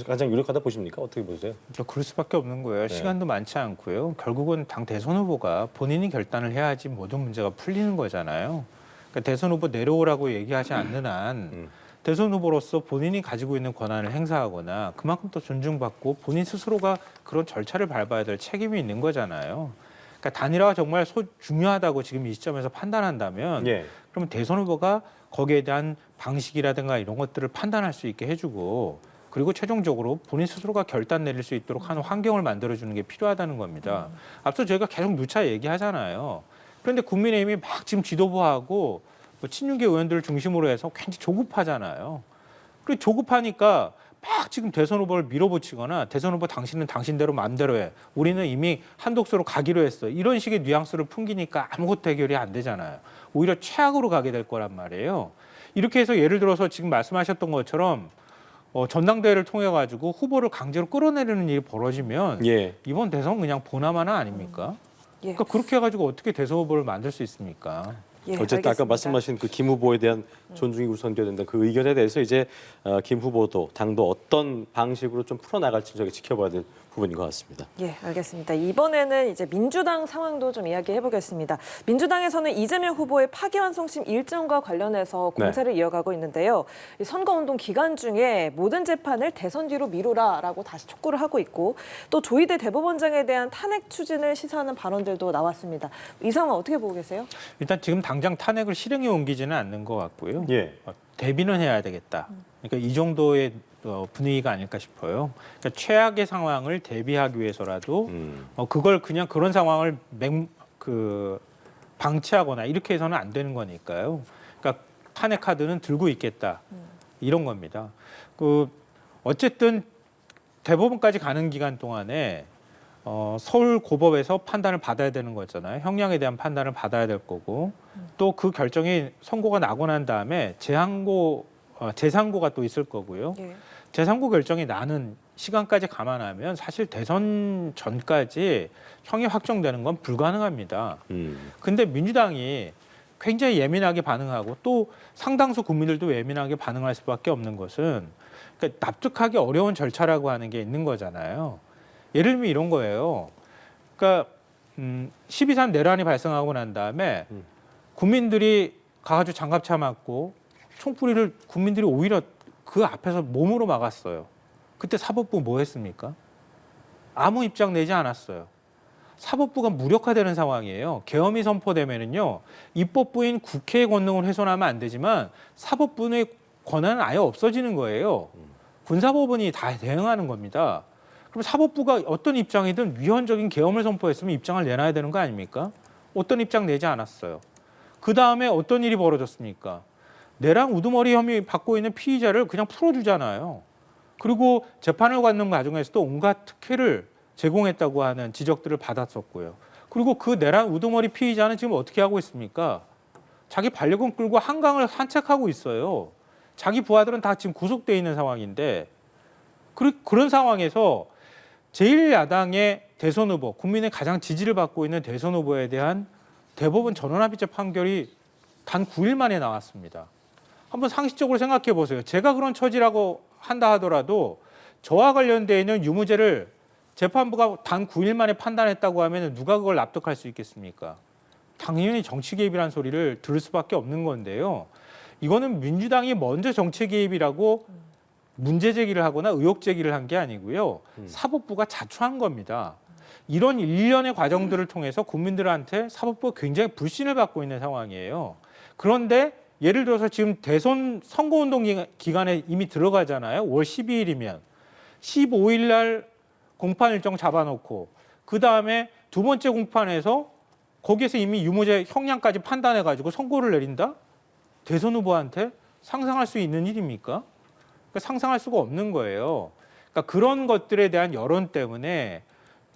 가장 유력하다 보십니까? 어떻게 보세요? 그럴 수밖에 없는 거예요. 네. 시간도 많지 않고요. 결국은 당 대선 후보가 본인이 결단을 해야지 모든 문제가 풀리는 거잖아요. 그러니까 대선 후보 내려오라고 얘기하지 않는 한 대선 후보로서 본인이 가지고 있는 권한을 행사하거나 그만큼 또 존중받고 본인 스스로가 그런 절차를 밟아야 될 책임이 있는 거잖아요. 그러니까 단일화가 정말 중요하다고 지금 이 시점에서 판단한다면 예. 그러면 대선 후보가 거기에 대한 방식이라든가 이런 것들을 판단할 수 있게 해주고 그리고 최종적으로 본인 스스로가 결단 내릴 수 있도록 하는 환경을 만들어주는 게 필요하다는 겁니다. 앞서 저희가 계속 누차 얘기하잖아요. 그런데 국민의힘이 막 지금 지도부하고 뭐 친윤계 의원들을 중심으로 해서 굉장히 조급하잖아요. 그리고 조급하니까 막 지금 대선 후보를 밀어붙이거나 대선 후보 당신은 당신대로 마음대로 해. 우리는 이미 한독수로 가기로 했어. 이런 식의 뉘앙스를 풍기니까 아무것도 해결이 안 되잖아요. 오히려 최악으로 가게 될 거란 말이에요. 이렇게 해서 예를 들어서 지금 말씀하셨던 것처럼 전당대회를 통해 가지고 후보를 강제로 끌어내리는 일이 벌어지면 예. 이번 대선 그냥 보나마나 아닙니까? 예. 그러니까 그렇게 해가지고 어떻게 대선 후보를 만들 수 있습니까? 예, 어쨌든 아까 알겠습니다. 말씀하신 그 김 후보에 대한 존중이 우선돼야 된다. 그 의견에 대해서 이제 김 후보도 당도 어떤 방식으로 좀 풀어나갈지 저기 지켜봐야 될 부분인 것 같습니다. 예, 알겠습니다. 이번에는 이제 민주당 상황도 좀 이야기해 보겠습니다. 민주당에서는 이재명 후보의 파기환송심 일정과 관련해서 공세를 이어가고 있는데요. 이 선거운동 기간 중에 모든 재판을 대선 뒤로 미루라라고 다시 촉구를 하고 있고 또 조희대 대법원장에 대한 탄핵 추진을 시사하는 발언들도 나왔습니다. 이 상황 어떻게 보고 계세요? 일단 지금 당장 탄핵을 실행에 옮기지는 않는 것 같고요. 예. 대비는 해야 되겠다. 그러니까 이 정도의 분위기가 아닐까 싶어요. 그러니까 최악의 상황을 대비하기 위해서라도 그걸 그냥 그런 상황을 방치하거나 이렇게 해서는 안 되는 거니까요. 그러니까 탄핵 카드는 들고 있겠다 이런 겁니다. 어쨌든 대법원까지 가는 기간 동안에 서울 고법에서 판단을 받아야 되는 거잖아요. 형량에 대한 판단을 받아야 될 거고 또 그 결정이 선고가 나고 난 다음에 재상고가 또 있을 거고요. 예. 재상고 결정이 나는 시간까지 감안하면 사실 대선 전까지 형이 확정되는 건 불가능합니다. 근데 민주당이 굉장히 예민하게 반응하고 또 상당수 국민들도 예민하게 반응할 수밖에 없는 것은 그러니까 납득하기 어려운 절차라고 하는 게 있는 거잖아요. 예를 들면 이런 거예요. 그러니까 12.3 내란이 발생하고 난 다음에 국민들이 가가지고 장갑차 맞고 총뿌리를 국민들이 오히려 그 앞에서 몸으로 막았어요. 그때 사법부 뭐 했습니까? 아무 입장 내지 않았어요. 사법부가 무력화되는 상황이에요. 계엄이 선포되면은요, 입법부인 국회의 권능을 훼손하면 안 되지만 사법부의 권한은 아예 없어지는 거예요. 군사법원이 다 대응하는 겁니다. 그럼 사법부가 어떤 입장이든 위헌적인 계엄을 선포했으면 입장을 내놔야 되는 거 아닙니까? 어떤 입장 내지 않았어요. 그 다음에 어떤 일이 벌어졌습니까? 내랑 우두머리 혐의 받고 있는 피의자를 그냥 풀어주잖아요. 그리고 재판을 받는 과정에서도 온갖 특혜를 제공했다고 하는 지적들을 받았었고요. 그리고 그 내란 우두머리 피의자는 지금 어떻게 하고 있습니까? 자기 반려견 끌고 한강을 산책하고 있어요. 자기 부하들은 다 지금 구속돼 있는 상황인데 그런 상황에서 제1야당의 대선 후보, 국민의 가장 지지를 받고 있는 대선 후보에 대한 대법원 전원합의체 판결이 단 9일 만에 나왔습니다. 한번 상식적으로 생각해 보세요. 제가 그런 처지라고 한다 하더라도 저와 관련되어 있는 유무죄를 재판부가 단 9일 만에 판단했다고 하면 누가 그걸 납득할 수 있겠습니까? 당연히 정치 개입이라는 소리를 들을 수밖에 없는 건데요. 이거는 민주당이 먼저 정치 개입이라고 문제 제기를 하거나 의혹 제기를 한 게 아니고요. 사법부가 자초한 겁니다. 이런 일련의 과정들을 통해서 국민들한테 사법부가 굉장히 불신을 받고 있는 상황이에요. 그런데 예를 들어서 지금 대선 선거운동 기간에 이미 들어가잖아요. 5월 12일이면 15일 날 공판 일정 잡아놓고 그 다음에 두 번째 공판에서 거기에서 이미 유무죄 형량까지 판단해가지고 선고를 내린다? 대선 후보한테 상상할 수 있는 일입니까? 그러니까 상상할 수가 없는 거예요. 그러니까 그런 것들에 대한 여론 때문에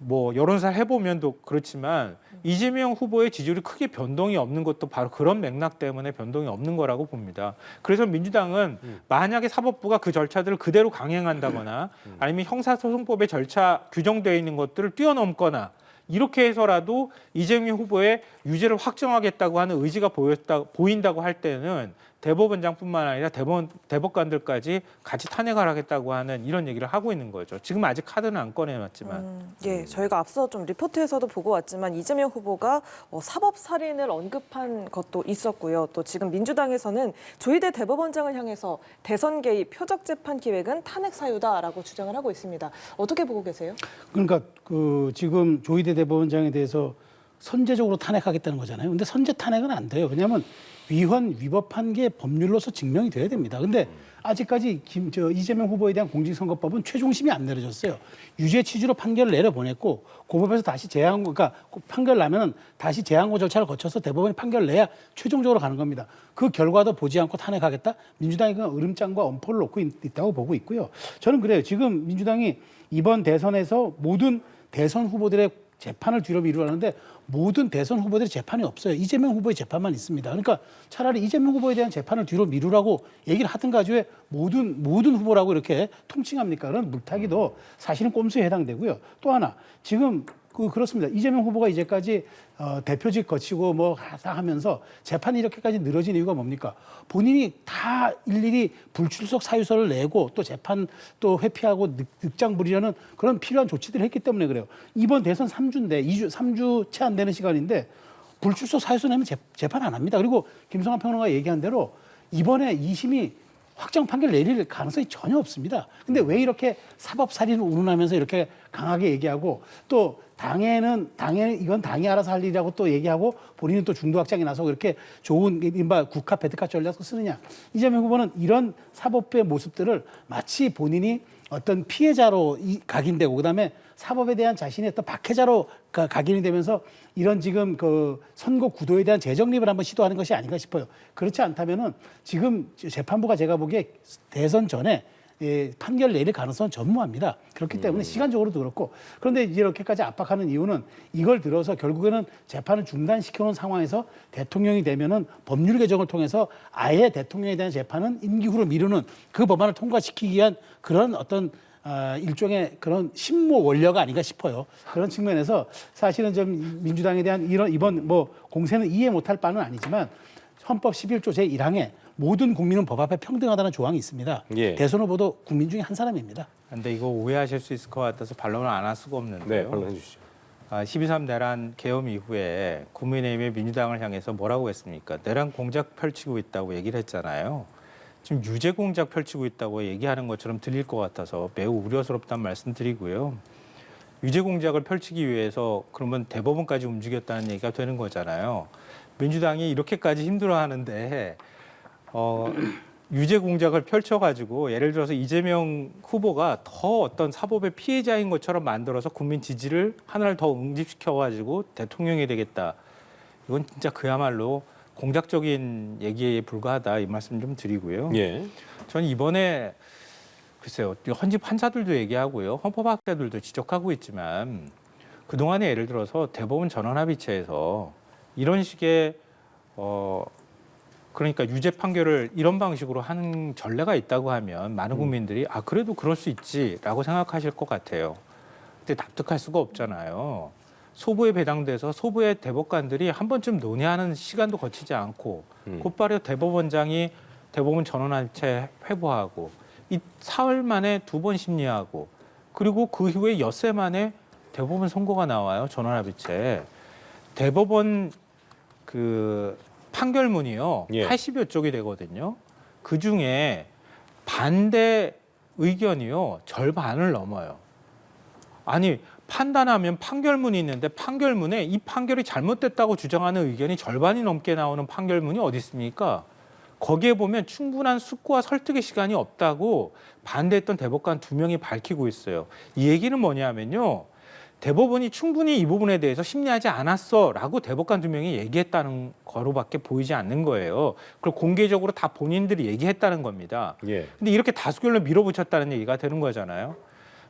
뭐 여론사를 해보면 또 그렇지만 이재명 후보의 지지율이 크게 변동이 없는 것도 바로 그런 맥락 때문에 변동이 없는 거라고 봅니다. 그래서 민주당은 만약에 사법부가 그 절차들을 그대로 강행한다거나 아니면 형사소송법의 절차 규정되어 있는 것들을 뛰어넘거나 이렇게 해서라도 이재명 후보의 유죄를 확정하겠다고 하는 의지가 보인다고 할 때는 대법원장뿐만 아니라 대법관들까지 같이 탄핵을 하겠다고 하는 이런 얘기를 하고 있는 거죠. 지금 아직 카드는 안 꺼내놨지만. 예, 저희가 앞서 좀 리포트에서도 보고 왔지만 이재명 후보가 사법살인을 언급한 것도 있었고요. 또 지금 민주당에서는 조희대 대법원장을 향해서 대선 개입 표적 재판 기획은 탄핵 사유다라고 주장을 하고 있습니다. 어떻게 보고 계세요? 그러니까 지금 조희대 대법원장에 대해서 선제적으로 탄핵하겠다는 거잖아요. 근데 선제 탄핵은 안 돼요. 왜냐하면 위법한 게 법률로서 증명이 돼야 됩니다. 근데 아직까지 이재명 후보에 대한 공직선거법은 최종심이 안 내려졌어요. 유죄 취지로 판결을 내려보냈고 고법에서 다시 그러니까 판결 나면 다시 재항고 절차를 거쳐서 대법원이 판결을 내야 최종적으로 가는 겁니다. 그 결과도 보지 않고 탄핵하겠다? 민주당이 그냥 으름장과 엄포를 놓고 있다고 보고 있고요. 저는 그래요. 지금 민주당이 이번 대선에서 모든 대선 후보들의 재판을 뒤로 미루라는데 모든 대선 후보들의 재판이 없어요. 이재명 후보의 재판만 있습니다. 그러니까 차라리 이재명 후보에 대한 재판을 뒤로 미루라고 얘기를 하든가 왜 모든 후보라고 이렇게 통칭합니까? 그런 물타기도 사실은 꼼수에 해당되고요. 또 하나 지금 그렇습니다. 이재명 후보가 이제까지 대표직 거치고 뭐 다 하면서 재판이 이렇게까지 늘어진 이유가 뭡니까? 본인이 다 일일이 불출석 사유서를 내고 또 재판 또 회피하고 늑장 부리려는 그런 필요한 조치들을 했기 때문에 그래요. 이번 대선 3주인데 3주 채 안 되는 시간인데 불출석 사유서 내면 재판 안 합니다. 그리고 김성환 평론가가 얘기한 대로 이번에 2심이 확정 판결 내릴 가능성이 전혀 없습니다. 근데 왜 이렇게 사법살인을 운운하면서 이렇게 강하게 얘기하고 또 당에는 이건 당이 알아서 할 일이라고 또 얘기하고 본인은 또 중도 확장에 나서고 이렇게 좋은 이른바 국화 베드카 전략을 쓰느냐. 이재명 후보는 이런 사법부의 모습들을 마치 본인이 어떤 피해자로 각인되고 그다음에 사법에 대한 자신의 어떤 박해자로 각인이 되면서 이런 지금 그 선거 구도에 대한 재정립을 한번 시도하는 것이 아닌가 싶어요. 그렇지 않다면은 지금 재판부가 제가 보기에 대선 전에 판결 내릴 가능성은 전무합니다. 그렇기 때문에 시간적으로도 그렇고 그런데 이렇게까지 압박하는 이유는 이걸 들어서 결국에는 재판을 중단시켜놓은 상황에서 대통령이 되면은 법률 개정을 통해서 아예 대통령에 대한 재판은 임기 후로 미루는 그 법안을 통과시키기 위한 그런 어떤 일종의 그런 심모 원료가 아닌가 싶어요. 그런 측면에서 사실은 좀 민주당에 대한 이번 뭐 공세는 이해 못할 바는 아니지만 헌법 11조 제1항에 모든 국민은 법 앞에 평등하다는 조항이 있습니다. 예. 대선 후보도 국민 중에 한 사람입니다. 근데 이거 오해하실 수 있을 것 같아서 반론을 안 할 수가 없는데요. 네, 반론해 주시죠. 12.3 내란 계엄 이후에 국민의힘이 민주당을 향해서 뭐라고 했습니까? 내란 공작 펼치고 있다고 얘기를 했잖아요. 지금 유죄 공작 펼치고 있다고 얘기하는 것처럼 들릴 것 같아서 매우 우려스럽다는 말씀 드리고요. 유죄 공작을 펼치기 위해서 그러면 대법원까지 움직였다는 얘기가 되는 거잖아요. 민주당이 이렇게까지 힘들어하는데 유죄 공작을 펼쳐가지고 예를 들어서 이재명 후보가 더 어떤 사법의 피해자인 것처럼 만들어서 국민 지지를 하나를 더 응집시켜가지고 대통령이 되겠다. 이건 진짜 그야말로 공작적인 얘기에 불과하다 이 말씀 좀 드리고요. 예. 저는 이번에 글쎄요, 헌집 판사들도 얘기하고요, 헌법학자들도 지적하고 있지만 그동안에 예를 들어서 대법원 전원합의체에서 이런 식의 그러니까 유죄 판결을 이런 방식으로 하는 전례가 있다고 하면 많은 국민들이 그래도 그럴 수 있지라고 생각하실 것 같아요. 근데 납득할 수가 없잖아요. 소부에 배당돼서 소부의 대법관들이 한 번쯤 논의하는 시간도 거치지 않고 곧바로 대법원장이 대법원 전원합의체 회부하고 이 사흘 만에 2번 심리하고 그리고 그 이후에 엿새 만에 대법원 선고가 나와요. 전원합의체. 대법원 그 판결문이요. 예. 80여 쪽이 되거든요. 그중에 반대 의견이요. 절반을 넘어요. 아니 판단하면 판결문이 있는데 판결문에 이 판결이 잘못됐다고 주장하는 의견이 절반이 넘게 나오는 판결문이 어디 있습니까? 거기에 보면 충분한 숙고와 설득의 시간이 없다고 반대했던 대법관 2명이 밝히고 있어요. 이 얘기는 뭐냐면요. 대법원이 충분히 이 부분에 대해서 심리하지 않았어라고 대법관 2명이 얘기했다는 거로밖에 보이지 않는 거예요. 그걸 공개적으로 다 본인들이 얘기했다는 겁니다. 예. 근데 이렇게 다수결로 밀어붙였다는 얘기가 되는 거잖아요.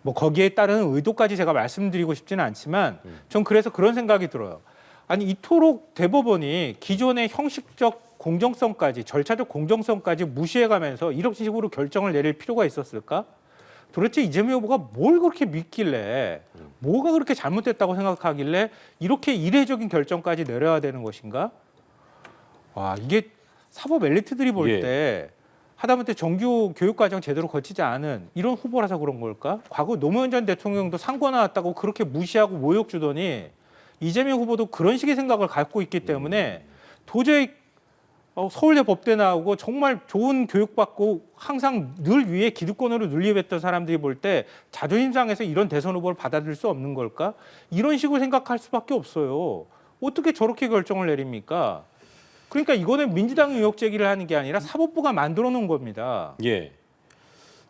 뭐 거기에 따른 의도까지 제가 말씀드리고 싶지는 않지만 전 그래서 그런 생각이 들어요. 아니 이토록 대법원이 기존의 형식적 공정성까지 절차적 공정성까지 무시해가면서 이런 식으로 결정을 내릴 필요가 있었을까? 도대체 이재명 후보가 뭘 그렇게 믿길래 뭐가 그렇게 잘못됐다고 생각하길래 이렇게 이례적인 결정까지 내려야 되는 것인가? 와 이게 사법 엘리트들이 볼 때 하다못해 정규 교육과정 제대로 거치지 않은 이런 후보라서 그런 걸까? 과거 노무현 전 대통령도 상고 나왔다고 그렇게 무시하고 모욕 주더니 이재명 후보도 그런 식의 생각을 갖고 있기 때문에 도저히 서울대 법대 나오고 정말 좋은 교육받고 항상 늘 위에 기득권으로 눌리했던 사람들이 볼 때 자존심 상해서 이런 대선 후보를 받아들일 수 없는 걸까? 이런 식으로 생각할 수밖에 없어요. 어떻게 저렇게 결정을 내립니까? 그러니까 이거는 민주당 의혹 제기를 하는 게 아니라 사법부가 만들어 놓은 겁니다. 예.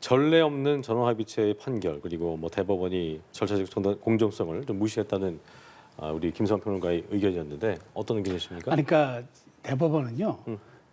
전례 없는 전원합의체의 판결 그리고 뭐 대법원이 절차적 공정성을 좀 무시했다는 우리 김성환 평론가의 의견이었는데 어떤 의견이십니까? 그러니까 대법원은요.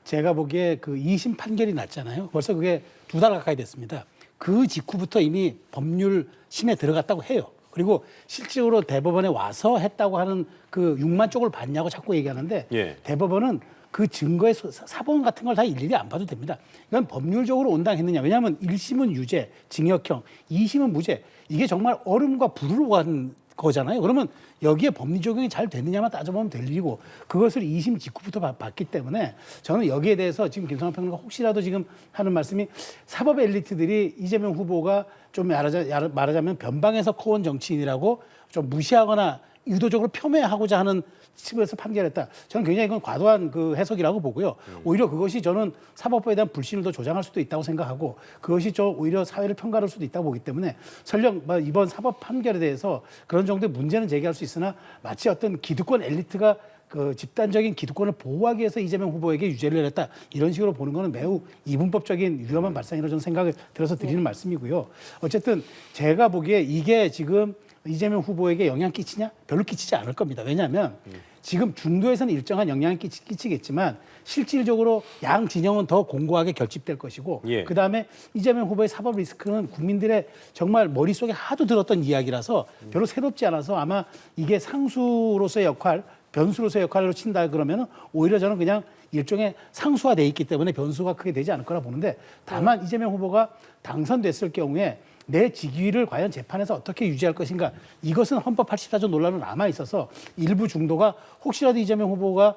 제가 보기에 그 2심 판결이 났잖아요. 벌써 그게 2달 가까이 됐습니다. 그 직후부터 이미 법률 심에 들어갔다고 해요. 그리고 실질적으로 대법원에 와서 했다고 하는 그 6만 쪽을 봤냐고 자꾸 얘기하는데 예. 대법원은 그 증거의 사본 같은 걸 다 일일이 안 봐도 됩니다. 이건 법률적으로 온당했느냐. 왜냐하면 1심은 유죄, 징역형, 2심은 무죄. 이게 정말 얼음과 불을 간 거잖아요. 그러면 여기에 법리 적용이 잘 되느냐만 따져보면 될 일이고 그것을 2심 직후부터 봤기 때문에 저는 여기에 대해서 지금 김성환 평론가 혹시라도 지금 하는 말씀이 사법 엘리트들이 이재명 후보가 좀 말하자면 변방에서 커온 정치인이라고 좀 무시하거나 의도적으로 폄훼하고자 하는 측에서 판결했다. 저는 굉장히 이건 과도한 그 해석이라고 보고요. 오히려 그것이 저는 사법부에 대한 불신을 더 조장할 수도 있다고 생각하고 그것이 오히려 사회를 편가를 수도 있다고 보기 때문에 설령 이번 사법 판결에 대해서 그런 정도의 문제는 제기할 수 있으나 마치 어떤 기득권 엘리트가 그 집단적인 기득권을 보호하기 위해서 이재명 후보에게 유죄를 내렸다 이런 식으로 보는 것은 매우 이분법적인 위험한 발상이라고 저는 생각을 들어서 드리는 말씀이고요. 어쨌든 제가 보기에 이게 지금 이재명 후보에게 영향 끼치냐? 별로 끼치지 않을 겁니다. 왜냐하면 지금 중도에서는 일정한 영향을 끼치겠지만 실질적으로 양 진영은 더 공고하게 결집될 것이고 예. 그다음에 이재명 후보의 사법 리스크는 국민들의 정말 머릿속에 하도 들었던 이야기라서 별로 새롭지 않아서 아마 이게 상수로서의 역할, 변수로서의 역할로 친다 그러면 오히려 저는 그냥 일종의 상수화돼 있기 때문에 변수가 크게 되지 않을 거라 보는데 다만 이재명 후보가 당선됐을 경우에 내 직위를 과연 재판에서 어떻게 유지할 것인가 이것은 헌법 84조 논란으로 남아 있어서 일부 중도가 혹시라도 이재명 후보가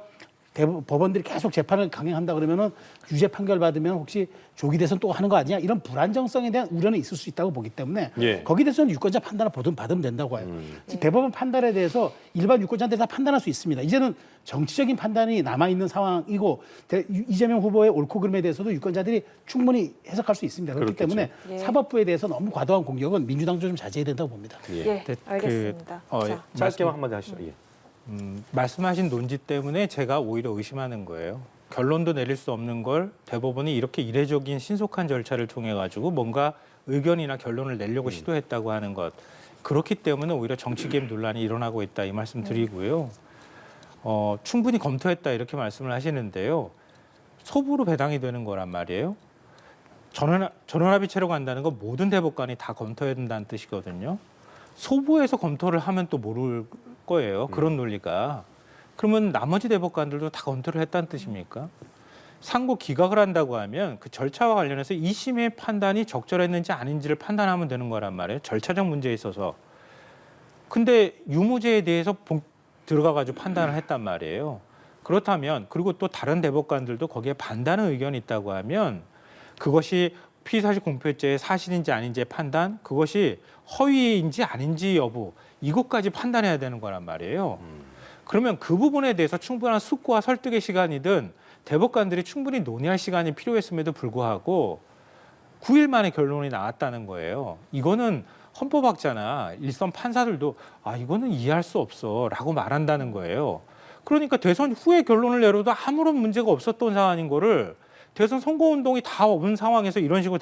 법원들이 계속 재판을 강행한다 그러면은 유죄 판결 받으면 혹시 조기 대선 또 하는 거 아니냐 이런 불안정성에 대한 우려는 있을 수 있다고 보기 때문에 예. 거기에 대해서는 유권자 판단을 받으면 된다고 봐요. 대법원 판단에 대해서 일반 유권자한테 다 판단할 수 있습니다. 이제는 정치적인 판단이 남아 있는 상황이고 이재명 후보의 옳고 그름에 대해서도 유권자들이 충분히 해석할 수 있습니다. 그렇기 그렇겠죠. 때문에 예. 사법부에 대해서 너무 과도한 공격은 민주당도 좀 자제해야 된다고 봅니다. 예, 알겠습니다. 자. 짧게만 한마디 하시죠. 예. 말씀하신 논지 때문에 제가 오히려 의심하는 거예요. 결론도 내릴 수 없는 걸 대법원이 이렇게 이례적인 신속한 절차를 통해 가지고 뭔가 의견이나 결론을 내려고 시도했다고 하는 것. 그렇기 때문에 오히려 정치 개입 논란이 일어나고 있다 이 말씀 드리고요. 충분히 검토했다 이렇게 말씀을 하시는데요. 소부로 배당이 되는 거란 말이에요. 전원합의체로 간다는 건 모든 대법관이 다 검토해야 된다는 뜻이거든요. 소부에서 검토를 하면 또 모를 거예요. 그런 논리가. 그러면 나머지 대법관들도 다 검토를 했다는 뜻입니까? 상고 기각을 한다고 하면 그 절차와 관련해서 2심의 판단이 적절했는지 아닌지를 판단하면 되는 거란 말이에요. 절차적 문제에 있어서. 근데 유무죄에 대해서 들어가가지고 판단을 했단 말이에요. 그렇다면 그리고 또 다른 대법관들도 거기에 반대하는 의견이 있다고 하면 그것이 피의사실 공표죄의 사실인지 아닌지의 판단, 그것이 허위인지 아닌지 여부 이것까지 판단해야 되는 거란 말이에요. 그러면 그 부분에 대해서 충분한 숙고와 설득의 시간이든 대법관들이 충분히 논의할 시간이 필요했음에도 불구하고 9일 만에 결론이 나왔다는 거예요. 이거는 헌법학자나 일선 판사들도 이거는 이해할 수 없어 라고 말한다는 거예요. 그러니까 대선 후에 결론을 내려도 아무런 문제가 없었던 상황인 거를 대선 선거운동이 다 온 상황에서 이런 식으로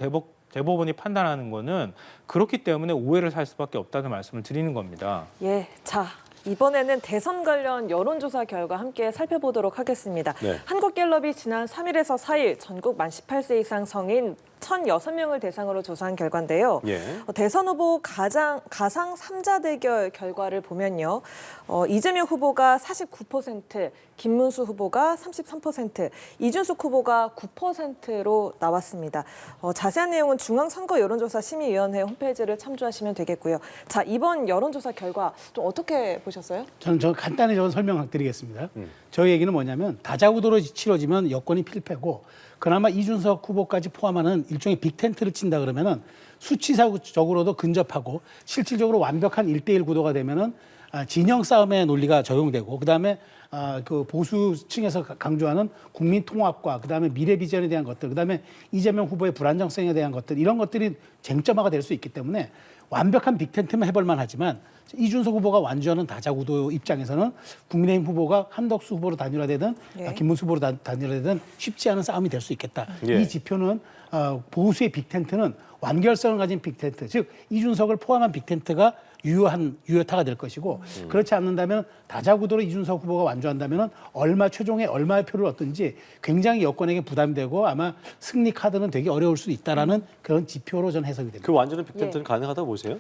대법원이 판단하는 거는 그렇기 때문에 오해를 살 수밖에 없다는 말씀을 드리는 겁니다. 예, 자 이번에는 대선 관련 여론조사 결과 함께 살펴보도록 하겠습니다. 네. 한국갤럽이 지난 3일에서 4일 전국 만 18세 이상 성인 1,006명을 대상으로 조사한 결과인데요. 예. 대선 후보 가상 3자 대결 결과를 보면요. 이재명 후보가 49%, 김문수 후보가 33%, 이준석 후보가 9%로 나왔습니다. 자세한 내용은 중앙선거 여론조사 심의위원회 홈페이지를 참조하시면 되겠고요. 자, 이번 여론조사 결과 좀 어떻게 보셨어요? 저는 간단히 설명드리겠습니다. 저희 얘기는 뭐냐면 다자구도로 치러지면 여권이 필패고 그나마 이준석 후보까지 포함하는 일종의 빅텐트를 친다 그러면은 수치적으로도 근접하고 실질적으로 완벽한 1대1 구도가 되면은 진영 싸움의 논리가 적용되고 그다음에 그 보수층에서 강조하는 국민 통합과 그다음에 미래 비전에 대한 것들 그다음에 이재명 후보의 불안정성에 대한 것들 이런 것들이 쟁점화가 될 수 있기 때문에 완벽한 빅텐트만 해볼만 하지만 이준석 후보가 완주하는 다자구도 입장에서는 국민의힘 후보가 한덕수 후보로 단일화되든 예. 김문수 후보로 단일화되든 쉽지 않은 싸움이 될 수 있겠다. 예. 이 지표는 보수의 빅텐트는 완결성을 가진 빅텐트, 즉 이준석을 포함한 빅텐트가 유효타가 될 것이고 그렇지 않는다면 다자구도로 이준석 후보가 완주한다면 최종에 얼마의 표를 얻든지 굉장히 여권에게 부담되고 아마 승리 카드는 되게 어려울 수 있다라는 그런 지표로 저는 해석이 됩니다. 그 완전한 빅텐트는 가능하다고 보세요?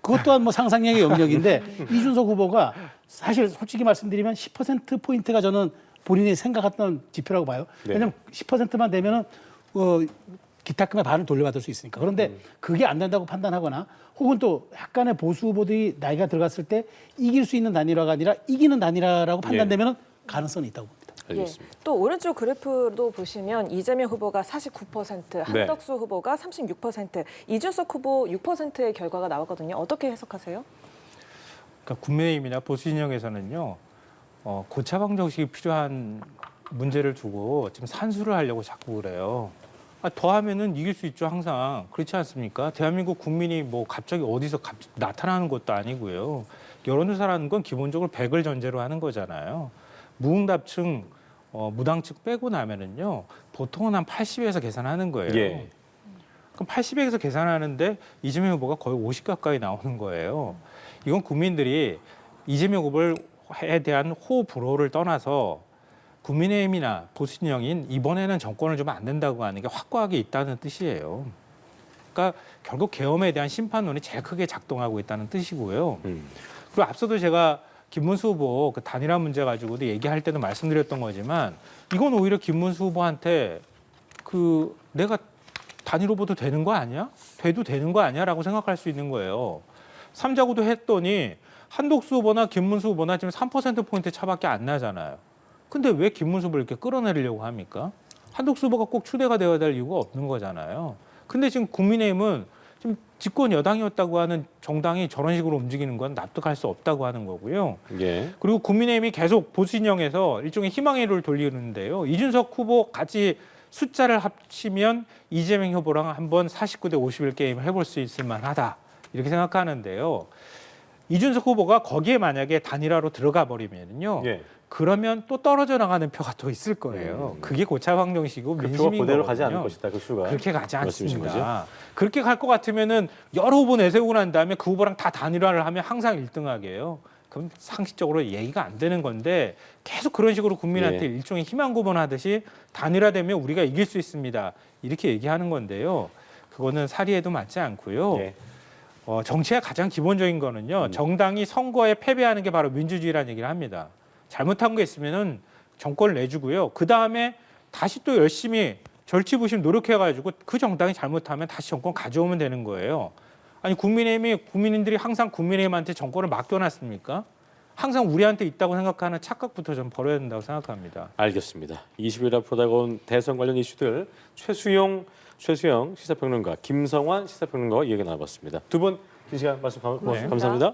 그것 또한 뭐 상상력의 영역인데 이준석 후보가 사실 솔직히 말씀드리면 10%포인트가 저는 본인이 생각했던 지표라고 봐요. 네. 왜냐하면 10%만 되면은 기탁금의 반을 돌려받을 수 있으니까. 그런데 그게 안 된다고 판단하거나 혹은 또 약간의 보수 후보들이 나이가 들어갔을 때 이길 수 있는 단일화가 아니라 이기는 단일화라고 판단되면 가능성이 있다고 봅니다. 알겠습니다. 예. 또 오른쪽 그래프도 보시면 이재명 후보가 49%, 한덕수 후보가 36%, 이준석 후보 6%의 결과가 나왔거든요. 어떻게 해석하세요? 그러니까 국민의힘이나 보수 진영에서는요, 고차 방정식이 필요한 문제를 두고 지금 산수를 하려고 자꾸 그래요. 더하면은 이길 수 있죠, 항상. 그렇지 않습니까? 대한민국 국민이 뭐 갑자기 어디서 나타나는 것도 아니고요. 여론조사라는 건 기본적으로 100을 전제로 하는 거잖아요. 무응답층, 무당층 빼고 나면은요, 보통은 한 80에서 계산하는 거예요. 예. 그럼 80에서 계산하는데 이재명 후보가 거의 50 가까이 나오는 거예요. 이건 국민들이 이재명 후보에 대한 호불호를 떠나서 국민의힘이나 보수 진영인 이번에는 정권을 주면 안 된다고 하는 게 확고하게 있다는 뜻이에요. 그러니까 결국 계엄에 대한 심판론이 제일 크게 작동하고 있다는 뜻이고요. 그리고 앞서도 제가 김문수 후보 그 단일화 문제 가지고도 얘기할 때도 말씀드렸던 거지만 이건 오히려 김문수 후보한테 그 내가 단일 후보도 되는 거 아니야? 돼도 되는 거 아니야? 라고 생각할 수 있는 거예요. 삼자구도 했더니 한독수 후보나 김문수 후보나 지금 3%포인트 차밖에 안 나잖아요. 근데 왜 김문수 후보를 이렇게 끌어내리려고 합니까? 한독수 후보가 꼭 추대가 되어야 될 이유가 없는 거잖아요. 근데 지금 국민의힘은 지금 집권 여당이었다고 하는 정당이 저런 식으로 움직이는 건 납득할 수 없다고 하는 거고요. 예. 그리고 국민의힘이 계속 보수 진영에서 일종의 희망의 일을 돌리는데요. 이준석 후보 같이 숫자를 합치면 이재명 후보랑 한번 49대 51 게임을 해볼 수 있을 만하다. 이렇게 생각하는데요. 이준석 후보가 거기에 만약에 단일화로 들어가 버리면요. 예. 그러면 또 떨어져 나가는 표가 또 있을 거예요. 그게 고차 방정식이고 그 표가 민심인 그대로 거거든요. 가지 않을 것이다. 그 수가. 그렇게 가지 말씀이신 않습니다. 그렇게 갈 것 같으면은 여러 후보 내세우고 난 다음에 그 후보랑 다 단일화를 하면 항상 1등하게 해요. 그럼 상식적으로 얘기가 안 되는 건데 계속 그런 식으로 국민한테 예. 일종의 희망 고문하듯이 단일화되면 우리가 이길 수 있습니다. 이렇게 얘기하는 건데요. 그거는 사리에도 맞지 않고요. 예. 정치의 가장 기본적인 거는요. 정당이 선거에 패배하는 게 바로 민주주의라는 얘기를 합니다. 잘못한 거 있으면은 정권을 내주고요. 그 다음에 다시 또 열심히 절치부심 노력해가지고 그 정당이 잘못하면 다시 정권 가져오면 되는 거예요. 아니 국민의힘이 국민들이 항상 국민의힘한테 정권을 맡겨놨습니까? 항상 우리한테 있다고 생각하는 착각부터 좀 버려야 된다고 생각합니다. 알겠습니다. 20일 앞으로 다가온 대선 관련 이슈들 최수영 시사평론가, 김성환 시사평론가와 이야기 나눠봤습니다. 두 분 긴 시간 말씀 고맙습니다. 네. 감사합니다.